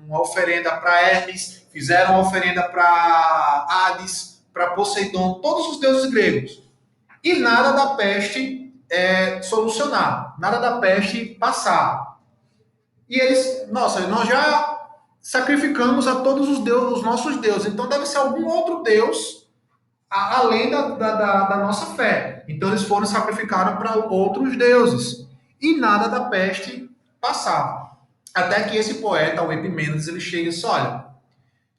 uma oferenda para Hermes, fizeram uma oferenda para Hades, para Poseidon, todos os deuses gregos. E nada da peste solucionar, nada da peste passar. E eles, nossa, nós já sacrificamos a todos os deuses, os nossos deuses, então deve ser algum outro deus além da nossa fé. Então eles foram sacrificaram para outros deuses e nada da peste passava. Até que esse poeta, o Epimênides, ele chega e diz, olha,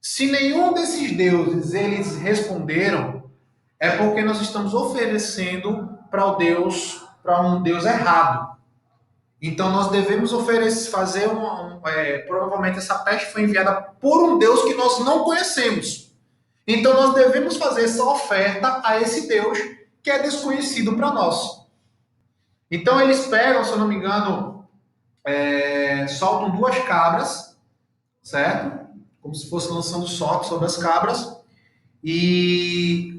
se nenhum desses deuses eles responderam, é porque nós estamos oferecendo para um Deus errado. Então nós devemos fazer provavelmente essa peste foi enviada por um Deus que nós não conhecemos. Então nós devemos fazer essa oferta a esse Deus que é desconhecido para nós. Então eles pegam, se eu não me engano, soltam 2 cabras, certo? Como se fosse lançando sorte sobre as cabras. E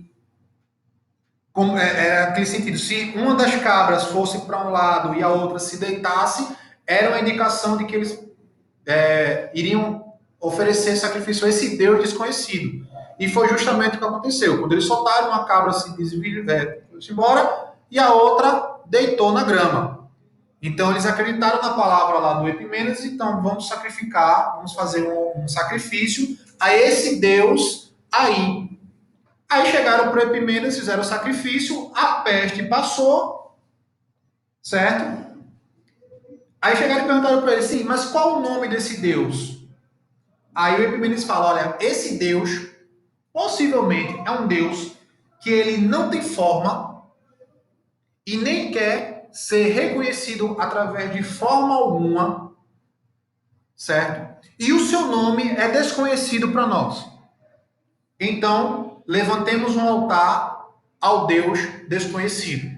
era aquele sentido, se uma das cabras fosse para um lado e a outra se deitasse, era uma indicação de que eles iriam oferecer sacrifício a esse Deus desconhecido. E foi justamente o que aconteceu. Quando eles soltaram, uma cabra se foi embora e a outra deitou na grama. Então eles acreditaram na palavra lá do Epimênides, então vamos sacrificar, vamos fazer um sacrifício a esse Deus aí. Aí chegaram para o Epimênides, fizeram o sacrifício, a peste passou, certo? Aí chegaram e perguntaram para ele, sim, mas qual o nome desse Deus? Aí o Epimênides fala, olha, esse Deus possivelmente é um Deus que ele não tem forma e nem quer ser reconhecido através de forma alguma, certo? E o seu nome é desconhecido para nós. Então, levantemos um altar ao Deus desconhecido.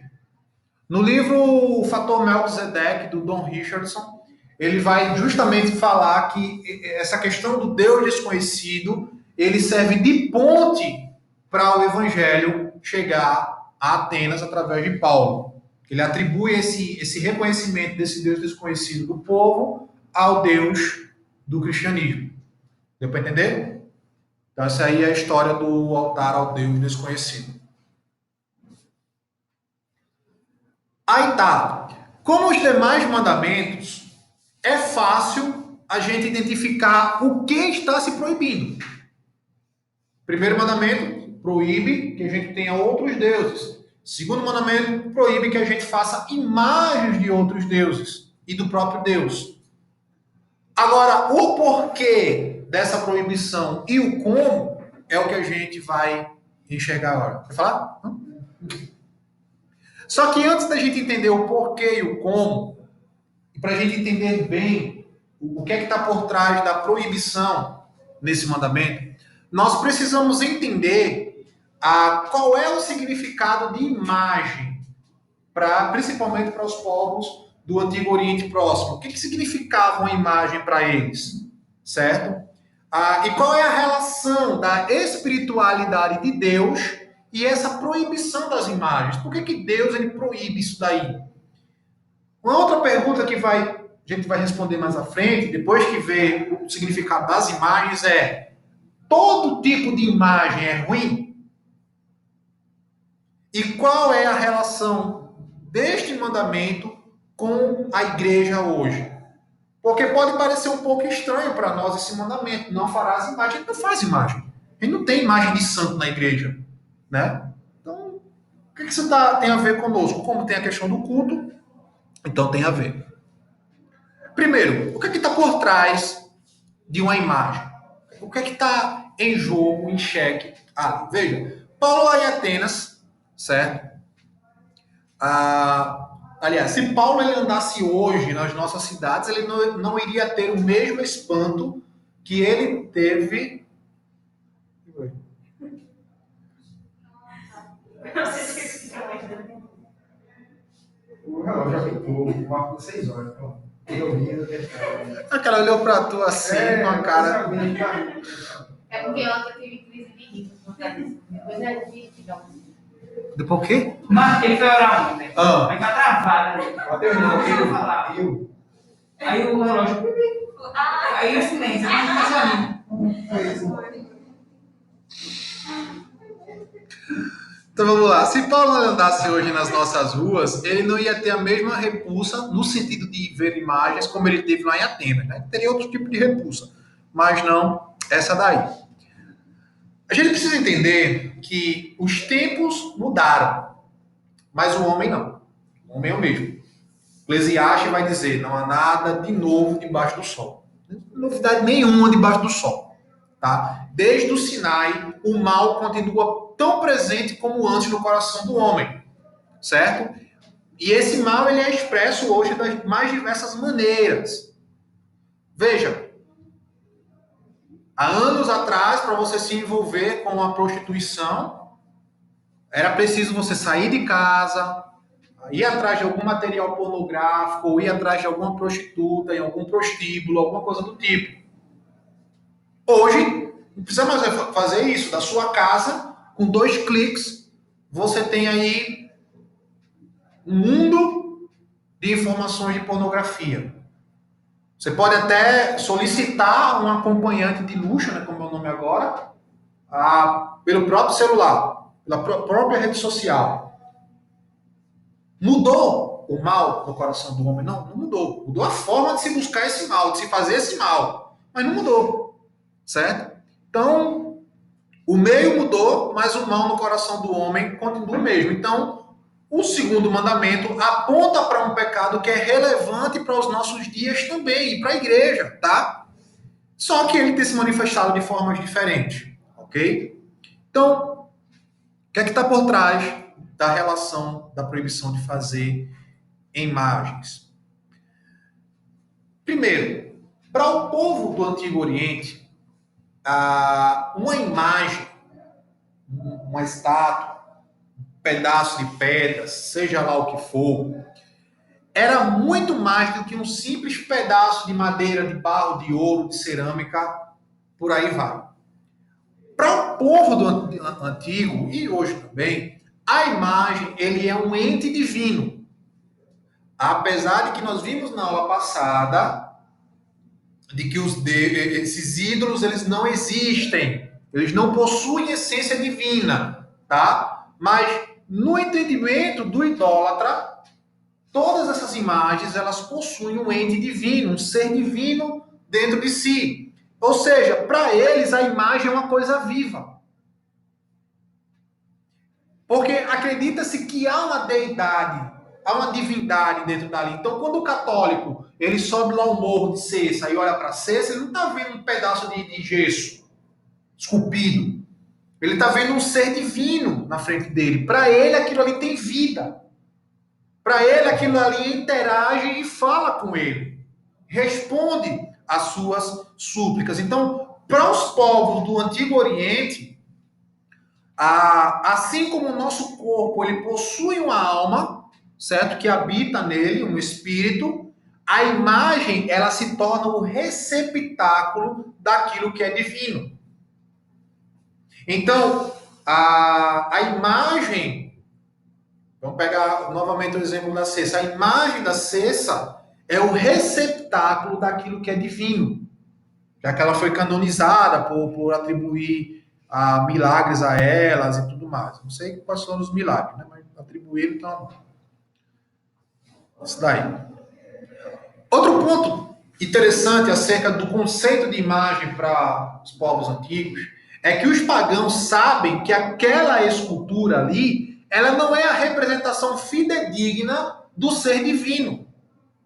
No livro O Fator Melquisedeque, do Don Richardson, ele vai justamente falar que essa questão do Deus desconhecido, ele serve de ponte para o evangelho chegar a Atenas através de Paulo. Ele atribui esse reconhecimento desse Deus desconhecido do povo ao Deus do cristianismo. Deu para entender? Então, essa aí é a história do altar ao Deus desconhecido. Aí tá. Como os demais mandamentos, é fácil a gente identificar o que está se proibindo. Primeiro mandamento, proíbe que a gente tenha outros deuses. Segundo mandamento, proíbe que a gente faça imagens de outros deuses e do próprio Deus. Agora, o porquê dessa proibição e o como é o que a gente vai enxergar agora. Quer falar? Não? Só que antes da gente entender o porquê e o como, e para a gente entender bem o que é que está por trás da proibição nesse mandamento, nós precisamos entender qual é o significado de imagem, principalmente para os povos do Antigo Oriente Próximo. O que significava uma imagem para eles, certo? E qual é a relação da espiritualidade de Deus e essa proibição das imagens? Por que Deus ele proíbe isso daí? Uma outra pergunta que a gente vai responder mais à frente, depois que ver o significado das imagens, todo tipo de imagem é ruim? E qual é a relação deste mandamento com a igreja hoje? Porque pode parecer um pouco estranho para nós esse mandamento, não farás imagem. A gente não faz imagem. A gente não tem imagem de santo na igreja, né? Então, o que isso tem a ver conosco? Como tem a questão do culto, então tem a ver. Primeiro, o que é que está por trás de uma imagem? O que é que está em jogo, em xeque ali? Veja, Paulo lá em Atenas, certo? Aliás, se Paulo ele andasse hoje nas nossas cidades, ele não iria ter o mesmo espanto que ele teve. Não sei se isso é O relógio apitou, o marco de 6 horas. Pronto. Eu vi, eu tenho. Aquela olhou pra tu assim, com a cara. É porque ontem eu tive crise de riso por causa disso. Depois é difícil, então. Depois o quê? Mas ele foi orar ontem. Ah. Aí tá travado, né? Até eu falar. Aí o relógio. Aí o silêncio, né? Então vamos lá. Se Paulo andasse hoje nas nossas ruas, ele não ia ter a mesma repulsa no sentido de ver imagens como ele teve lá em Atenas, né? Teria outro tipo de repulsa, mas não essa daí. A gente precisa entender que os tempos mudaram, mas o homem não. O homem é o mesmo. Eclesiastes vai dizer, não há nada de novo debaixo do sol. Novidade nenhuma debaixo do sol. Tá? Desde o Sinai, o mal continua tão presente como antes no coração do homem. Certo? E esse mal ele é expresso hoje das mais diversas maneiras. Veja, há anos atrás, para você se envolver com a prostituição, era preciso você sair de casa, ir atrás de algum material pornográfico, ou ir atrás de alguma prostituta, em algum prostíbulo, alguma coisa do tipo. Hoje, não precisa mais fazer isso. Da sua casa, com 2 cliques, você tem aí um mundo de informações de pornografia. Você pode até solicitar um acompanhante de luxo, né, como é o nome agora, pelo próprio celular, pela própria rede social. Mudou o mal no coração do homem? Não, não mudou. Mudou a forma de se buscar esse mal, de se fazer esse mal. Mas não mudou. Certo? Então, o meio mudou, mas o mal no coração do homem continua o mesmo. Então, o segundo mandamento aponta para um pecado que é relevante para os nossos dias também, e para a igreja, tá? Só que ele tem se manifestado de formas diferentes, ok? Então, o que é que está por trás da relação da proibição de fazer imagens? Primeiro, para o povo do Antigo Oriente, uma imagem, uma estátua, um pedaço de pedra, seja lá o que for, era muito mais do que um simples pedaço de madeira, de barro, de ouro, de cerâmica, por aí vai. Para o povo do antigo, e hoje também, a imagem, ele é um ente divino. Apesar de que nós vimos na aula passada de que esses ídolos, eles não existem. Eles não possuem essência divina, tá? Mas no entendimento do idólatra, todas essas imagens, elas possuem um ente divino, um ser divino dentro de si. Ou seja, para eles a imagem é uma coisa viva. Porque acredita-se que há uma deidade, há uma divindade dentro dali. Então, quando o católico ele sobe lá o morro de Cessa e olha para Cessa, ele não está vendo um pedaço de gesso esculpido. Ele está vendo um ser divino na frente dele. Para ele, aquilo ali tem vida. Para ele, aquilo ali interage e fala com ele. Responde às suas súplicas. Então, para os povos do Antigo Oriente, assim como o nosso corpo ele possui uma alma, certo? Que habita nele, um espírito, a imagem ela se torna o receptáculo daquilo que é divino. Então, a imagem, vamos pegar novamente o exemplo da Cessa, a imagem da Cessa é o receptáculo daquilo que é divino, já que ela foi canonizada por atribuir milagres a elas e tudo mais. Não sei quais foram os milagres, né? Mas atribuíram, então, isso daí. Outro ponto interessante acerca do conceito de imagem para os povos antigos é que os pagãos sabem que aquela escultura ali, ela não é a representação fidedigna do ser divino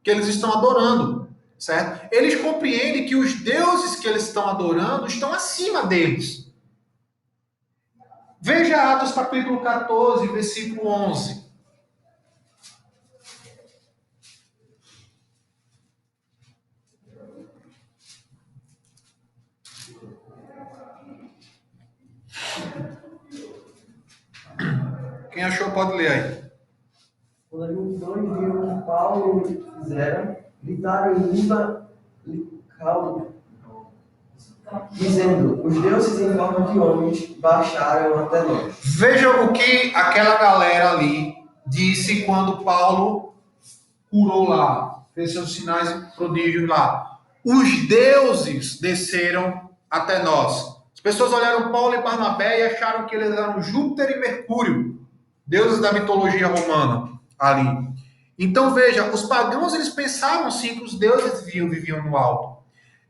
que eles estão adorando. certo? Eles compreendem que os deuses que eles estão adorando estão acima deles. Veja Atos capítulo 14, versículo 11. Quem achou pode ler aí. Quando as multidões viram o que Paulo fizera, gritaram em língua licáudia, dizendo: os deuses em forma de homens baixaram até nós. Veja o que aquela galera ali disse quando Paulo curou lá, fez seus sinais e prodígios lá. Os deuses desceram até nós. As pessoas olharam Paulo e Barnabé e acharam que eles eram Júpiter e Mercúrio, deuses da mitologia romana ali. Então veja, os pagãos eles pensavam sim que os deuses viviam no alto.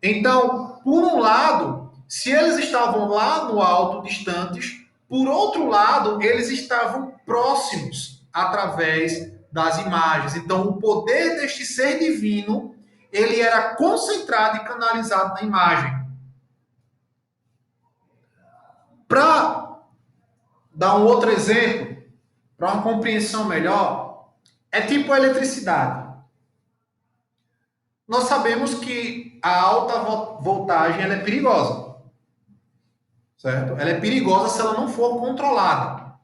Então, por um lado, se eles estavam lá no alto, distantes, por outro lado, eles estavam próximos através das imagens. Então, o poder deste ser divino, ele era concentrado e canalizado na imagem. Para dar um outro exemplo, para uma compreensão melhor, é tipo a eletricidade. Nós sabemos que a alta voltagem ela é perigosa, certo? Ela é perigosa se ela não for controlada.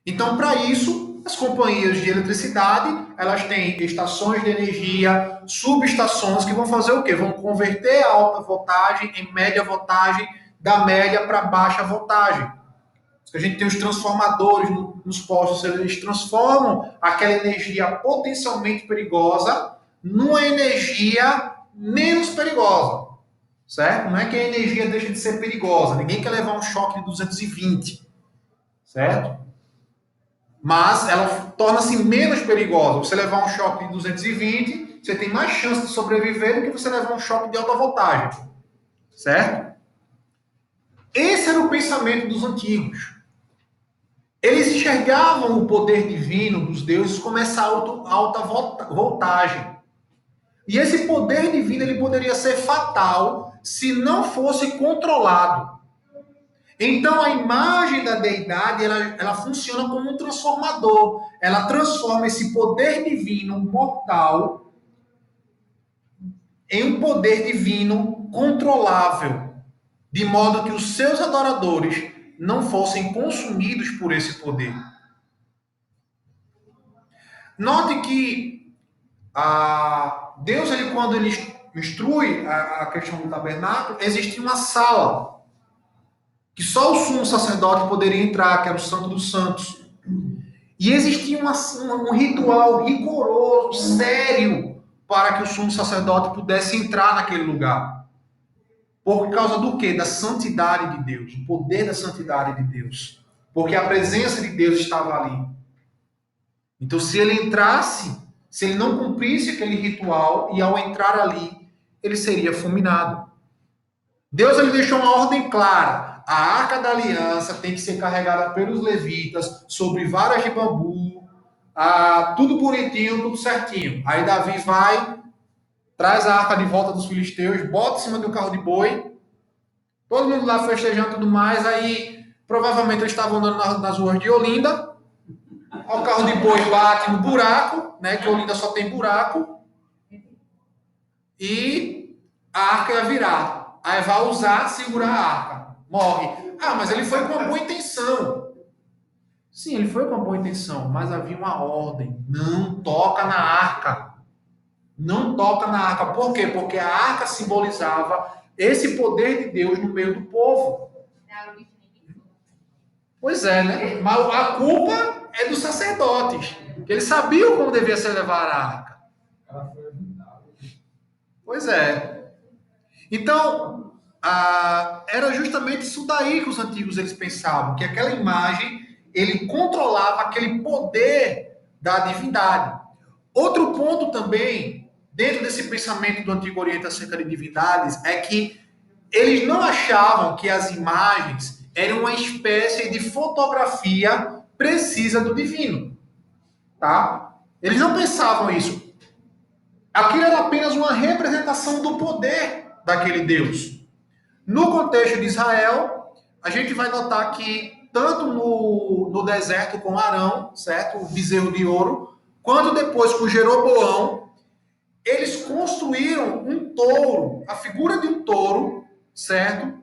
Então, para isso, as companhias de eletricidade, elas têm estações de energia, subestações que vão fazer o quê? Vão converter a alta voltagem em média voltagem, da média para baixa voltagem. A gente tem os transformadores nos postos, eles transformam aquela energia potencialmente perigosa numa energia menos perigosa, certo? Não é que a energia deixa de ser perigosa, ninguém quer levar um choque de 220, certo? Mas ela torna-se menos perigosa. Você levar um choque de 220, você tem mais chance de sobreviver do que você levar um choque de alta voltagem, certo? Esse era o pensamento dos antigos. Eles enxergavam o poder divino dos deuses como essa alta voltagem. E esse poder divino ele poderia ser fatal se não fosse controlado. Então a imagem da deidade ela funciona como um transformador. Ela transforma esse poder divino mortal em um poder divino controlável, de modo que os seus adoradores não fossem consumidos por esse poder. Note que Deus, quando ele instrui a questão do tabernáculo, existia uma sala que só o sumo sacerdote poderia entrar, que era o Santo dos Santos. E existia um ritual rigoroso, sério, para que o sumo sacerdote pudesse entrar naquele lugar. Por causa do quê? Da santidade de Deus, o poder da santidade de Deus. Porque a presença de Deus estava ali. Então, se ele entrasse, se ele não cumprisse aquele ritual, e ao entrar ali, ele seria fulminado. Deus ele deixou uma ordem clara. A Arca da Aliança tem que ser carregada pelos levitas sobre varas de bambu, tudo bonitinho, tudo certinho. Aí Davi vai, traz a arca de volta dos filisteus, bota em cima do carro de boi, todo mundo lá festejando e tudo mais, aí provavelmente eles estavam andando nas ruas de Olinda, o carro de boi bate no buraco, né, que Olinda só tem buraco, e a arca ia virar. Aí vai usar, segurar a arca, morre. Mas ele foi com uma boa intenção. Sim, ele foi com uma boa intenção, mas havia uma ordem, não toca na arca. Não toca na arca. Por quê? Porque a arca simbolizava esse poder de Deus no meio do povo. Pois é, né? Mas a culpa é dos sacerdotes. Eles sabiam como devia ser levar a arca. Pois é. Então, era justamente isso daí que os antigos eles pensavam, que aquela imagem, ele controlava aquele poder da divindade. Outro ponto também, dentro desse pensamento do Antigo Oriente acerca de divindades, é que eles não achavam que as imagens eram uma espécie de fotografia precisa do divino, tá? Eles não pensavam isso. Aquilo era apenas uma representação do poder daquele Deus. No contexto de Israel, a gente vai notar que tanto no deserto com Arão, certo? O bezerro de ouro, quanto depois com Jeroboão, eles construíram um touro, a figura de um touro, certo?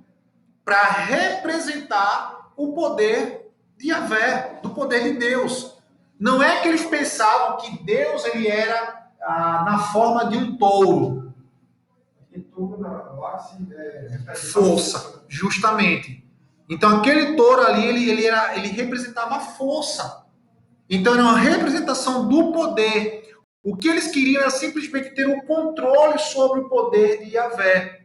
Para representar o poder de Yahvé, do poder de Deus. Não é que eles pensavam que Deus ele era na forma de um touro. E tudo lá se Força, justamente. Então aquele touro ali, ele representava a força. Então era uma representação do poder. O que eles queriam era simplesmente ter o controle sobre o poder de Yahvé.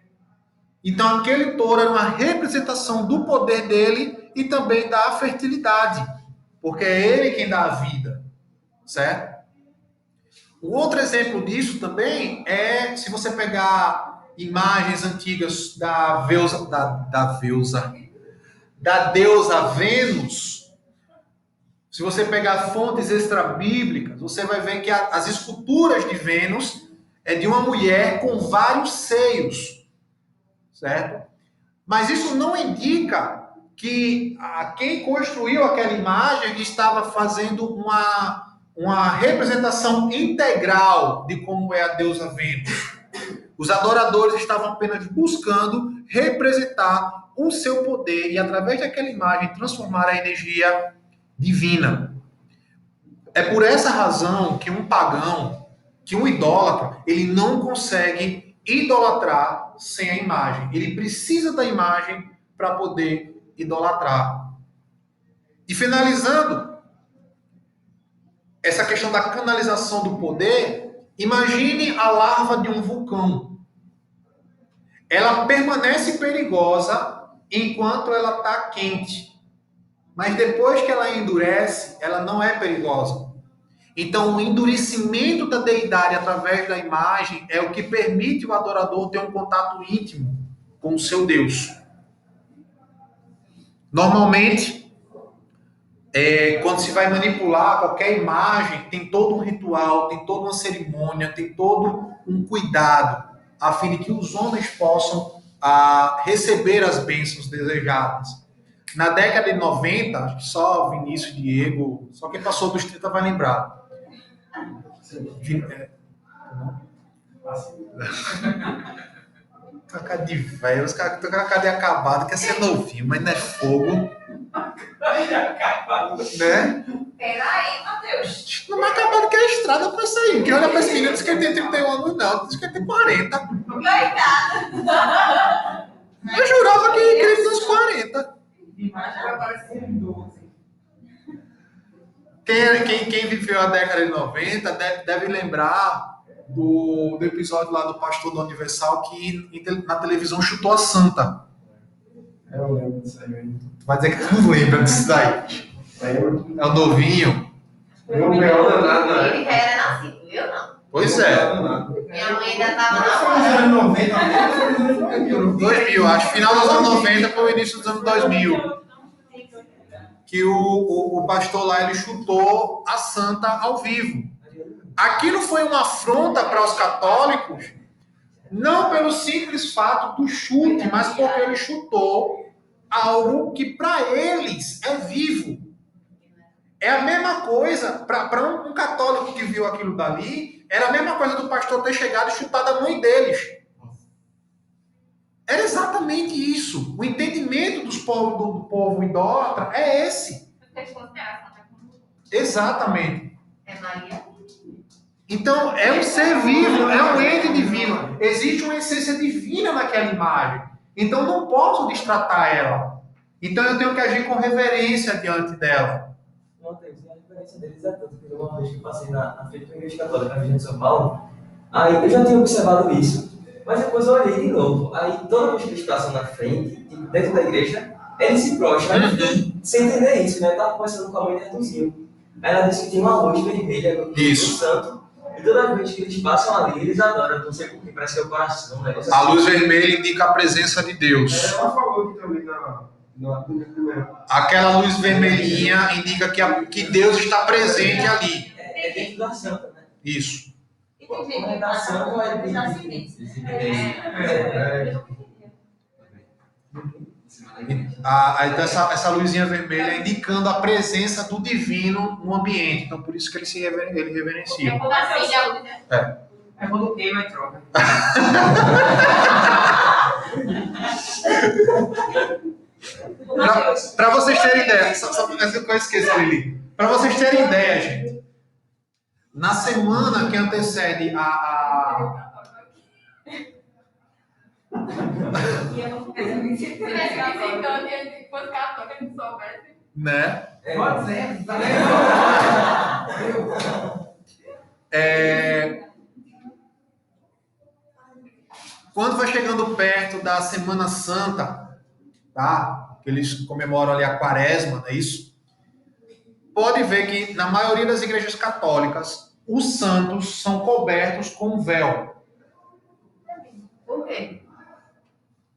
Então aquele touro era uma representação do poder dele e também da fertilidade, porque é ele quem dá a vida, certo? O outro exemplo disso também é se você pegar imagens antigas da deusa Vênus. Se você pegar fontes extrabíblicas, você vai ver que as esculturas de Vênus é de uma mulher com vários seios, certo? Mas isso não indica que quem construiu aquela imagem estava fazendo uma representação integral de como é a deusa Vênus. Os adoradores estavam apenas buscando representar o seu poder e, através daquela imagem, transformar a energia divina. É por essa razão que um pagão, que um idólatra, ele não consegue idolatrar sem a imagem. Ele precisa da imagem para poder idolatrar. E finalizando essa questão da canalização do poder, imagine a larva de um vulcão. Ela permanece perigosa enquanto ela está quente. Mas depois que ela endurece, ela não é perigosa. Então, o endurecimento da deidade através da imagem é o que permite o adorador ter um contato íntimo com o seu Deus. Normalmente, quando se vai manipular qualquer imagem, tem todo um ritual, tem toda uma cerimônia, tem todo um cuidado, a fim de que os homens possam receber as bênçãos desejadas. Na década de 90, acho que só Vinícius, Diego, só quem passou dos 30 vai lembrar. Cara de velho, os caras estão com a cara acabada, quer ser novinho, mas não é fogo. Né? Peraí, Matheus. Não é acabado que é a estrada pra isso aí. Quem olha pra esse menino diz que ele tem 31 anos, não, diz que ele tem 40. Coitada. Eu jurava que ele tinha uns 40. Imagem vai aparecer em 12. Quem viveu a década de 90 deve lembrar do episódio lá do Pastor do Universal que na televisão chutou a Santa. Eu lembro disso aí. Tu vai dizer que não lembra disso daí. É o novinho. Eu não lembro nada. Ele já era nascido, eu não. Pois é. Minha mãe ainda estava Mas na foi nos anos 90, né? 2000, acho. Final dos anos 90 para o início dos anos 2000. Que o pastor lá, ele chutou a Santa ao vivo. Aquilo foi uma afronta para os católicos, não pelo simples fato do chute, mas porque ele chutou algo que para eles é vivo. É a mesma coisa, para um católico que viu aquilo dali, era a mesma coisa do pastor ter chegado e chutado a mãe deles. Era exatamente isso. O entendimento do povo idólatra é esse. Exatamente. É Maria. Então, é um ser vivo, é um ente divino. Existe uma essência divina naquela imagem. Então, eu não posso destratar ela. Então, eu tenho que agir com reverência diante dela. Não, a diferença deles é tanto que uma vez que eu passei na frente da Igreja Católica, na Vigília de São Paulo, aí eu já tinha observado isso, mas depois eu olhei de novo. Aí, toda vez que eles passam na frente, dentro da igreja, eles se prostram, sem entender isso, né? Eu estava conversando com a mãe de Arthurzinho. Aí ela disse que tem uma luz vermelha no santo, e toda vez que eles passam ali, eles adoram, não sei porque, parece que é o coração, né? A luz vermelha indica a presença de Deus. Ela falou aqui também na Aquela luz vermelhinha indica que Deus está presente ali. É dentro da santa, né? Isso. E tem gente que Recomendação passa é por de acidentes. Então essa luzinha vermelha é indicando a presença do divino no ambiente. Então, por isso que ele reverencia. É como assim, né? É quando queima e troca. Para vocês terem ideia, só essa coisa eu esqueci, Lili. Para vocês terem ideia, gente, na semana que antecede E eu não quero me sentir então, e fosse católica, não soubesse. né? Pode ser. Quando vai chegando perto da Semana Santa, tá? Que eles comemoram ali a Quaresma, não é isso? Pode ver que na maioria das igrejas católicas, os santos são cobertos com véu. Por quê?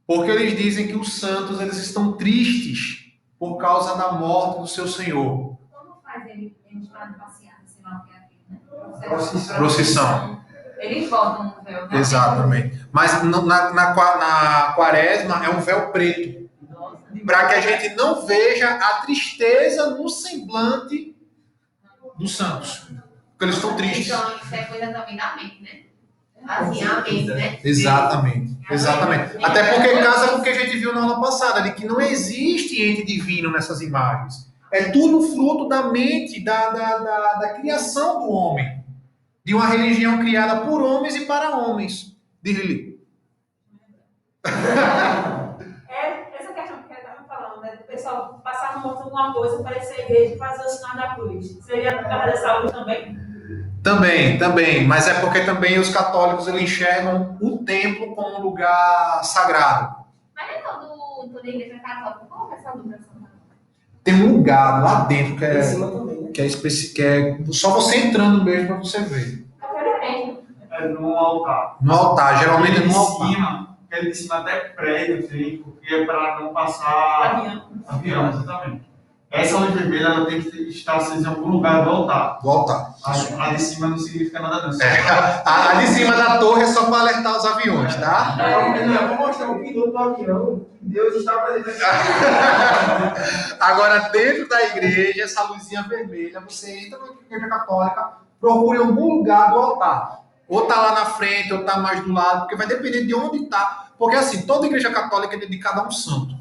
Porque eles dizem que os santos eles estão tristes por causa da morte do seu Senhor. Como faz ele estar de passeada, sei lá o que é aquilo, né? Procissão. Eles botam um véu, né? Exatamente. Mas na Quaresma é um véu preto. Para que a gente não veja a tristeza no semblante dos santos. Porque eles estão tristes. Então, isso é coisa também da mente, né? Assim, a mente, né? Exatamente. Até porque casa com o que a gente viu na aula passada, de que não existe ente divino nessas imagens. É tudo fruto da mente, da criação do homem. De uma religião criada por homens e para homens. Diz Lili. Essa questão que eu estava falando, né? Do pessoal passar no monte alguma coisa, parecer a igreja e fazer o sinal da cruz. Seria por causa dessa luz também? Também. Mas é porque também os católicos eles enxergam o templo como um lugar sagrado. Mas é toda igreja católica, qual é essa dúvida? Tem um lugar lá dentro que Em cima também, né? que é só você entrando mesmo para você ver. É no altar. No altar, geralmente no altar. cima, aquele de cima até prédio, assim, porque é para não passar avião, exatamente. Essa luz vermelha ela tem que estar acesa em algum lugar do altar. Do altar. A de cima não significa nada, não. A de cima da torre é só para alertar os aviões, tá? Eu vou mostrar o piloto do avião. Deus está presente. Agora, dentro da igreja, essa luzinha vermelha, você entra na igreja católica, procure algum lugar do altar. Ou tá lá na frente, ou tá mais do lado, porque vai depender de onde tá. Porque assim, toda igreja católica é dedicada a um santo.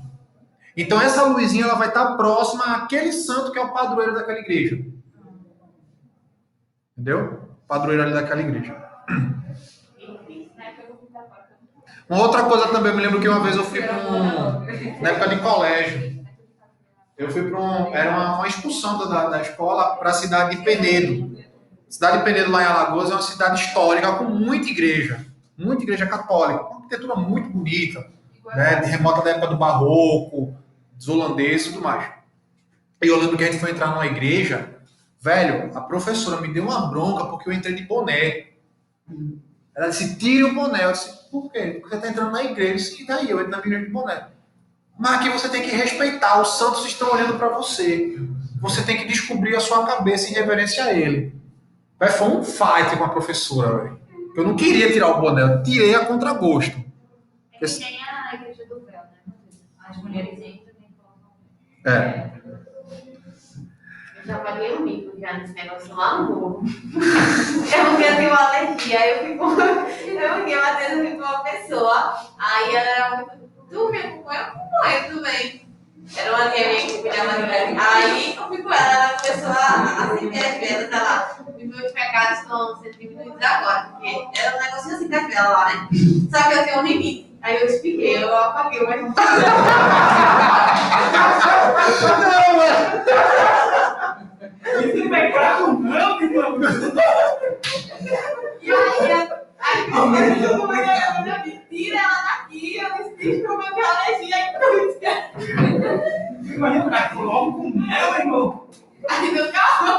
Então essa luzinha ela vai estar próxima àquele santo que é o padroeiro daquela igreja. Entendeu? Padroeiro ali daquela igreja. Uma outra coisa também, eu me lembro que uma vez eu fui na época de colégio, eu fui era uma excursão da escola para a cidade de Penedo. Cidade de Penedo, lá em Alagoas, é uma cidade histórica com muita igreja católica, uma arquitetura muito bonita, né, de remota da época do Barroco, dos holandeses e tudo mais. E eu lembro que a gente foi entrar numa igreja, velho, a professora me deu uma bronca porque eu entrei de boné. Ela disse, tire o boné. Eu disse, por quê? Porque você está entrando na igreja. Eu disse, e daí? Eu entro na igreja de boné. Mas aqui você tem que respeitar, os santos estão olhando para você. Você tem que descobrir a sua cabeça em reverência a ele. Véio, foi um fight com a professora, velho. Eu não queria tirar o boné, eu tirei a contragosto. É que tem a igreja do véu, né? As mulheres entram e colocam. É. Eu já paguei um mico já nesse negócio lá no morro. Eu tenho uma alergia, aí eu fiquei batendo com uma pessoa, aí ela era muito. Tu mesmo com eu também. Era uma tia minha que cuidava de mim. Aí eu fui com ela começou a acender as velas, tá lá. Os meus pecados estão sendo diminuídos agora, porque era um negocinho assim das velas lá, né? Só que eu tenho um limite. Aí eu expliquei, eu apaguei, mas não Esse pecado não, que não. E aí como eu disse, tira ela daqui, eu disse, diz pro meu que é alergia, Imagina o cara logo com mel, irmão. aí meu carro.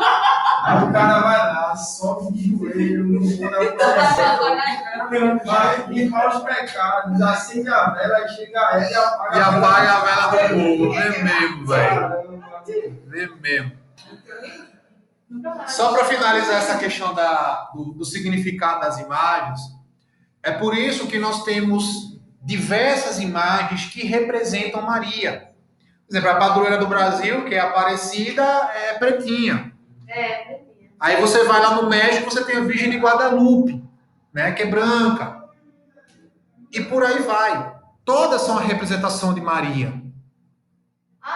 Aí o cara vai lá, sobe de joelho, no mundo da coração, vai limpar os pecados, acende a vela, aí chega ela e apaga a vela do povo. Vê mesmo, velho. Vê mesmo. Só para finalizar essa questão do significado das imagens, é por isso que nós temos diversas imagens que representam Maria. Por exemplo, a padroeira do Brasil, que é a Aparecida, é pretinha. Pretinha. Aí você vai lá no México, você tem a Virgem de Guadalupe, né, que é branca. E por aí vai. Todas são a representação de Maria.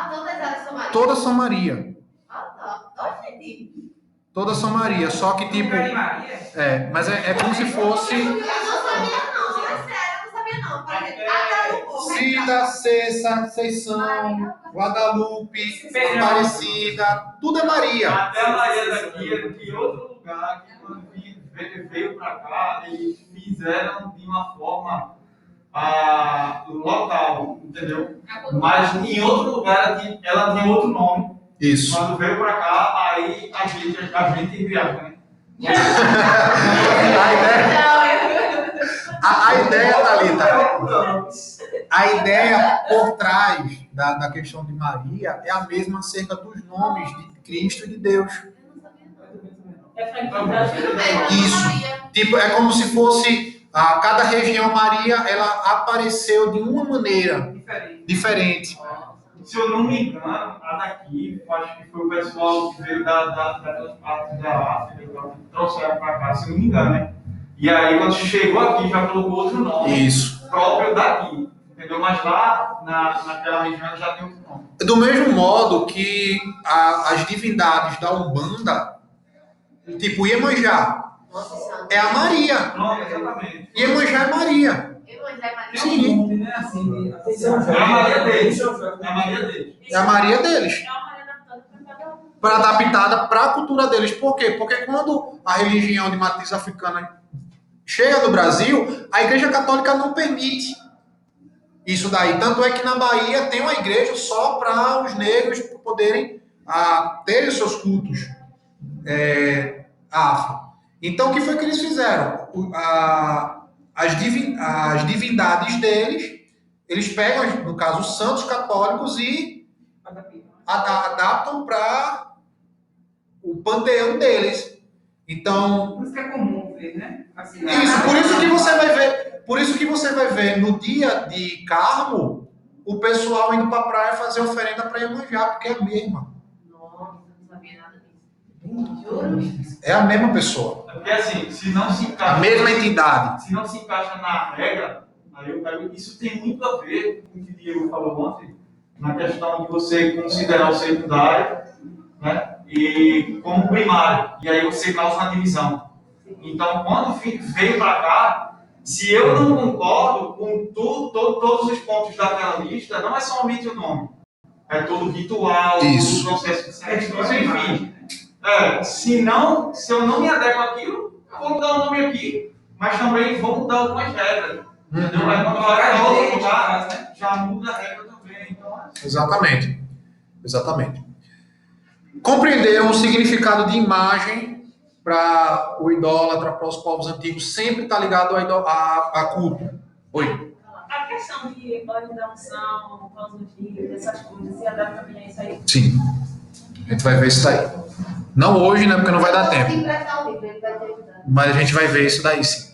Todas elas são Maria. Todas são Maria. Tá. Gente. Todas são Maria, só que tipo... mas é como se fosse... Eu não sabia não, é sério, eu não sabia não. Por exemplo, Guadalupe. Cida, Cessa, Conceição, Guadalupe, Aparecida, tudo é Maria. Até a Maria daqui é de outro lugar que quando veio para cá e fizeram de uma forma local, entendeu? Mas em outro lugar ela tinha outro nome. Isso. Quando veio para cá, aí a gente viaja, né? A ideia, Thalita, a ideia por trás da questão de Maria é a mesma acerca dos nomes de Cristo e de Deus. É fragmentagem. Isso. Tipo, é como se fosse cada região Maria, ela apareceu de uma maneira diferente. Se eu não me engano, a daqui, acho que foi o pessoal que veio daquelas partes da África, que trouxeram para cá, se eu não me engano, né? E aí, quando chegou aqui, já colocou outro nome. Isso. Próprio daqui, entendeu? Mas lá, naquela região, já tem outro nome. Do mesmo modo que as divindades da Umbanda, tipo Iemanjá, é a Maria. Não, exatamente. Iemanjá é Maria. Sim. É a Maria deles. É a Maria deles. É a Maria deles. É uma Maria adaptada para cada um. Para adaptada para a cultura deles. Por quê? Porque quando a religião de matriz africana chega no Brasil, a Igreja Católica não permite isso daí. Tanto é que na Bahia tem uma igreja só para os negros poderem ter os seus cultos afro. Então, o que foi que eles fizeram? As divindades deles, eles pegam, no caso, os santos católicos e adaptam para o panteão deles. Então, Por isso que é comum ver, né? Assim, por isso que você vai ver no dia de Carmo o pessoal indo para a praia fazer oferenda para Iemanjá, porque é a mesma. Nossa, não sabia nada disso. Juro? É a mesma pessoa. Porque assim, se não se encaixa. A mesma entidade. Se não se encaixa na regra, aí eu pego. Isso tem muito a ver com o que o Diego falou ontem, na questão de você considerar o secundário, né, e como primário. E aí você causa uma divisão. Então, quando veio para cá, se eu não concordo com todos os pontos daquela lista, não é somente o nome. É todo o ritual, todo o processo de sacrifício, enfim. Se eu não me adequo àquilo, eu vou mudar o nome aqui, mas também vou mudar algumas regras. Entendeu? Aí quando vai para outro lugar, já muda a regra também. Então, Exatamente. Compreenderam o significado de imagem para o idólatra, para os povos antigos, sempre está ligado a culto. Oi. A questão de óleo da unção, cosmogia, essas coisas, se adapta bem a isso aí? Sim. A gente vai ver isso daí. Não hoje, né? Porque não vai dar tempo. Mas a gente vai ver isso daí, sim.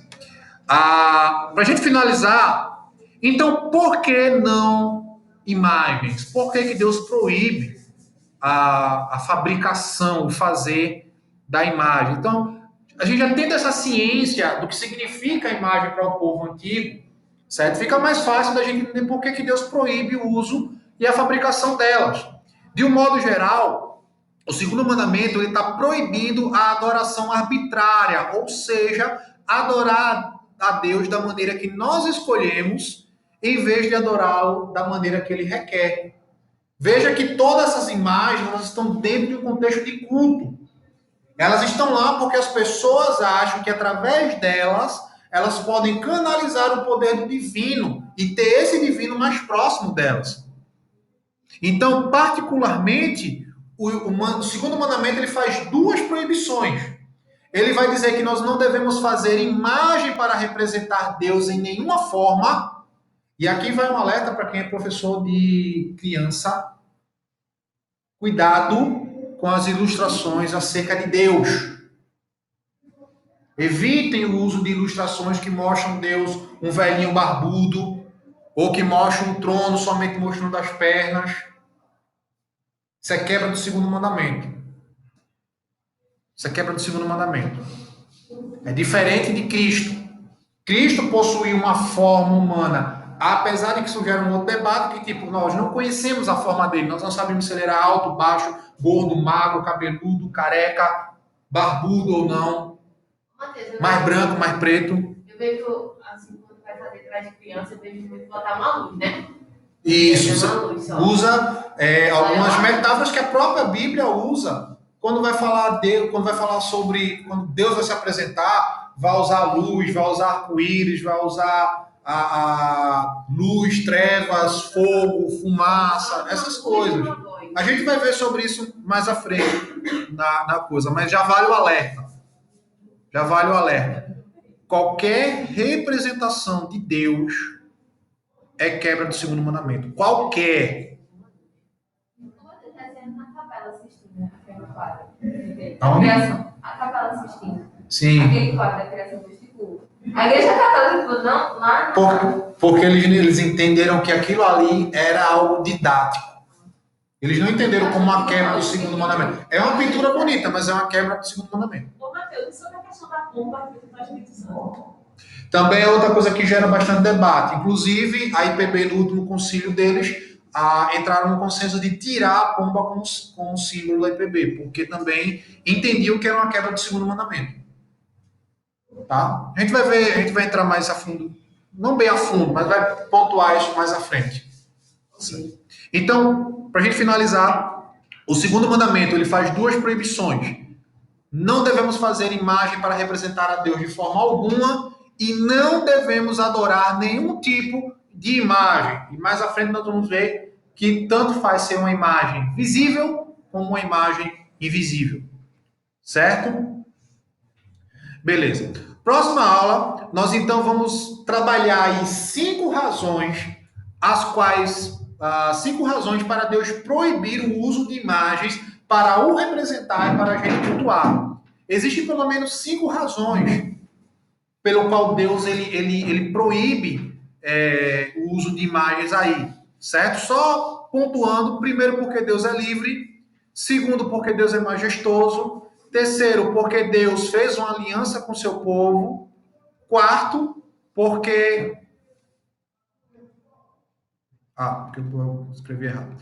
Para a gente finalizar, então, por que não imagens? Por que Deus proíbe a fabricação, o fazer da imagem? Então, a gente já tendo essa ciência do que significa a imagem para o povo antigo, certo? Fica mais fácil da gente entender por que Deus proíbe o uso e a fabricação delas. De um modo geral, o segundo mandamento está proibindo a adoração arbitrária, ou seja, adorar a Deus da maneira que nós escolhemos, em vez de adorá-lo da maneira que ele requer. Veja que todas essas imagens elas estão dentro de um contexto de culto. Elas estão lá porque as pessoas acham que através delas elas podem canalizar o poder do divino e ter esse divino mais próximo delas. Então, particularmente, o segundo mandamento ele faz duas proibições. Ele vai dizer que nós não devemos fazer imagem para representar Deus em nenhuma forma. E aqui vai um alerta para quem é professor de criança. Cuidado com as ilustrações acerca de Deus. Evitem o uso de ilustrações que mostram Deus um velhinho barbudo, ou que mostram um trono somente mostrando as pernas. Isso é quebra do segundo mandamento. Isso é quebra do segundo mandamento. É diferente de Cristo. Cristo possuía uma forma humana, apesar de que isso gera um outro debate, que tipo, nós não conhecemos a forma dele, nós não sabemos se ele era alto, baixo, gordo, magro, cabeludo, careca, barbudo ou não, Matheus, mais branco, mais preto. eu vejo, assim, quando vai fazer traje de criança, eu vejo muito botar uma luz, né? Isso, Uma luz só. usa algumas metáforas que a própria Bíblia usa quando vai falar quando vai falar sobre quando Deus vai se apresentar, vai usar luz, vai usar arco-íris, vai usar a luz, trevas, fogo, fumaça, essas coisas. A gente vai ver sobre isso mais à frente na coisa, mas já vale o alerta. Já vale o alerta. Qualquer representação de Deus é quebra do segundo mandamento. Qualquer. Na capela assistindo, aquele quadro. Aonde? A capela assistindo. Sim. Aquele quadro da criação dos tipo. A igreja católica não, lá Porque eles entenderam que aquilo ali era algo didático. Eles não entenderam como uma quebra do segundo mandamento. É uma pintura bonita, mas é uma quebra do segundo mandamento. Ô, Matheus, sobre a questão da pomba que está Espírito Santo. Também é outra coisa que gera bastante debate. Inclusive, a IPB, no último concílio deles, entraram no consenso de tirar a pomba como símbolo da IPB, porque também entendiam que era uma quebra do segundo mandamento. Tá? A gente vai ver, a gente vai entrar mais a fundo, não bem a fundo, mas vai pontuar isso mais à frente. Então, para a gente finalizar, o segundo mandamento ele faz duas proibições. Não devemos fazer imagem para representar a Deus de forma alguma e não devemos adorar nenhum tipo de imagem. E mais à frente nós vamos ver que tanto faz ser uma imagem visível como uma imagem invisível. Certo? Beleza. Próxima aula, nós então vamos trabalhar aí 5 razões, as quais 5 razões para Deus proibir o uso de imagens para o representar e para a gente cultuar. Existem pelo menos 5 razões pelo qual Deus ele proíbe o uso de imagens aí, certo? Só pontuando, primeiro porque Deus é livre, segundo porque Deus é majestoso, terceiro porque Deus fez uma aliança com seu povo, quarto porque porque eu escrevi errado.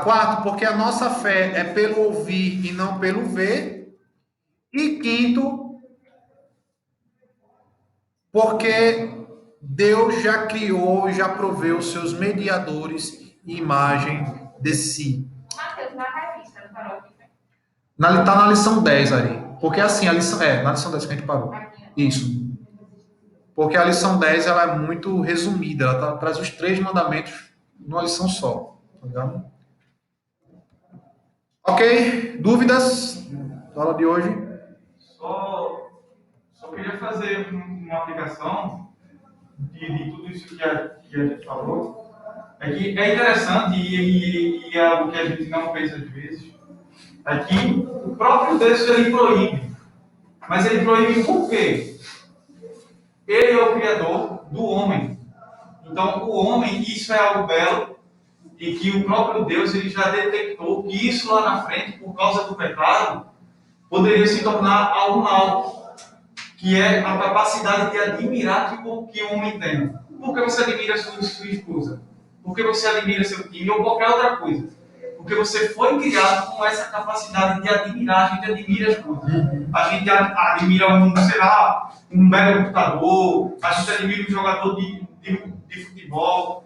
Quarto porque a nossa fé é pelo ouvir e não pelo ver, e quinto porque Deus já criou e já proveu seus mediadores e imagem de si. Matheus, na revista, no farol. Tá na lição 10 aí. Porque assim, na lição 10 que a gente parou. Isso. Porque a lição 10 ela é muito resumida, ela traz os 3 mandamentos numa lição só. Tá ligado? Ok? Dúvidas da aula de hoje? Só queria fazer uma aplicação de tudo isso que a gente falou. É que é interessante e é algo que a gente não pensa às vezes. É que o próprio texto ele proíbe. Mas ele proíbe por quê? Ele é o criador do homem. Então, o homem, isso é algo belo, e que o próprio Deus ele já detectou que isso lá na frente, por causa do pecado, poderia se tornar algo mal, que é a capacidade de admirar que o homem tem. Por que você admira sua esposa? Por que você admira seu time ou qualquer outra coisa? Porque você foi criado com essa capacidade de admirar, a gente admira as coisas. A gente admira um mega computador, a gente admira um jogador de futebol.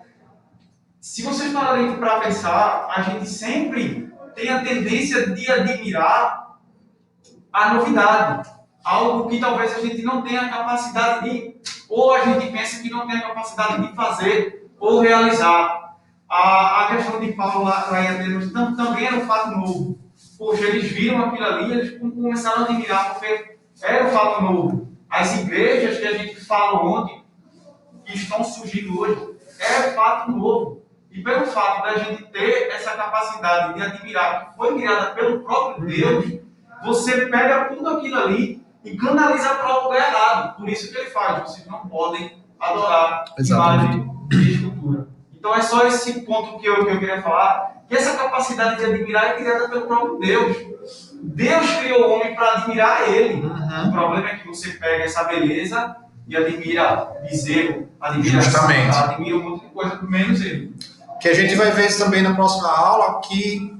Se vocês pararem para pensar, a gente sempre tem a tendência de admirar a novidade. Algo que talvez a gente não tenha a capacidade de, ou a gente pensa que não tem a capacidade de fazer ou realizar. A questão de Paulo lá em Atenas também era um fato novo. Poxa, eles viram aquilo ali, eles começaram a admirar, porque era um fato novo. As igrejas que a gente falou ontem, que estão surgindo hoje, é fato novo. E pelo fato da gente ter essa capacidade de admirar que foi criada pelo próprio Deus, você pega tudo aquilo ali e canaliza para o lugar errado. Por isso que ele faz, vocês não podem adorar imagem e escultura. Então é só esse ponto que eu queria falar, que essa capacidade de admirar é criada pelo próprio Deus. Deus criou o homem para admirar ele. O problema é que você pega essa beleza e admira bezerro, admira Justamente. admira um monte de coisa, menos ele. Que a gente vai ver isso também na próxima aula, que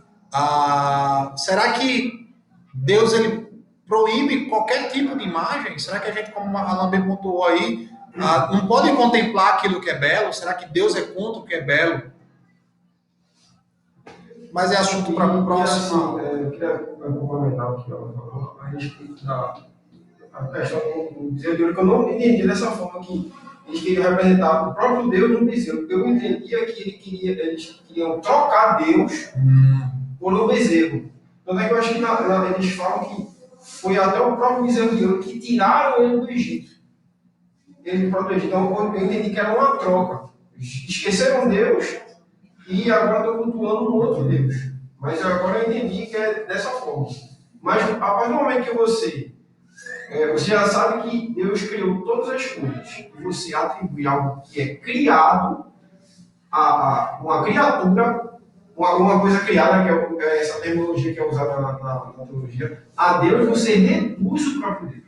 será que Deus ele proíbe qualquer tipo de imagem? Será que a gente, como a Alan bem pontuou aí, não pode contemplar aquilo que é belo? Será que Deus é contra o que é belo? Mas é assunto para o próximo. Eu queria complementar o que ela falou a respeito da questão do bezerro de ouro, que eu não entendi dessa forma que eles queriam representar o próprio Deus no bezerro. Eu entendia que eles queriam trocar Deus por um bezerro. Então é que eu acho que eles falam que foi até o próprio bezerro de ouro que tiraram ele do Egito. Ele do próprio Egito. Então eu entendi que era uma troca. Esqueceram Deus e agora estão cultuando um outro Deus. Mas agora eu entendi que é dessa forma. Mas a partir do momento que você já sabe que Deus criou todas as coisas, e você atribui algo que é criado a uma criatura, uma coisa criada, que é essa terminologia que é usada na teologia, a Deus, você reduz o próprio Deus.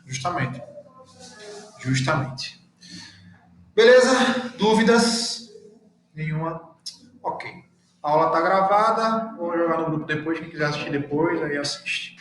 Justamente. Beleza? Dúvidas? Nenhuma? Ok. A aula está gravada. Vou jogar no grupo depois. Quem quiser assistir depois, aí assiste.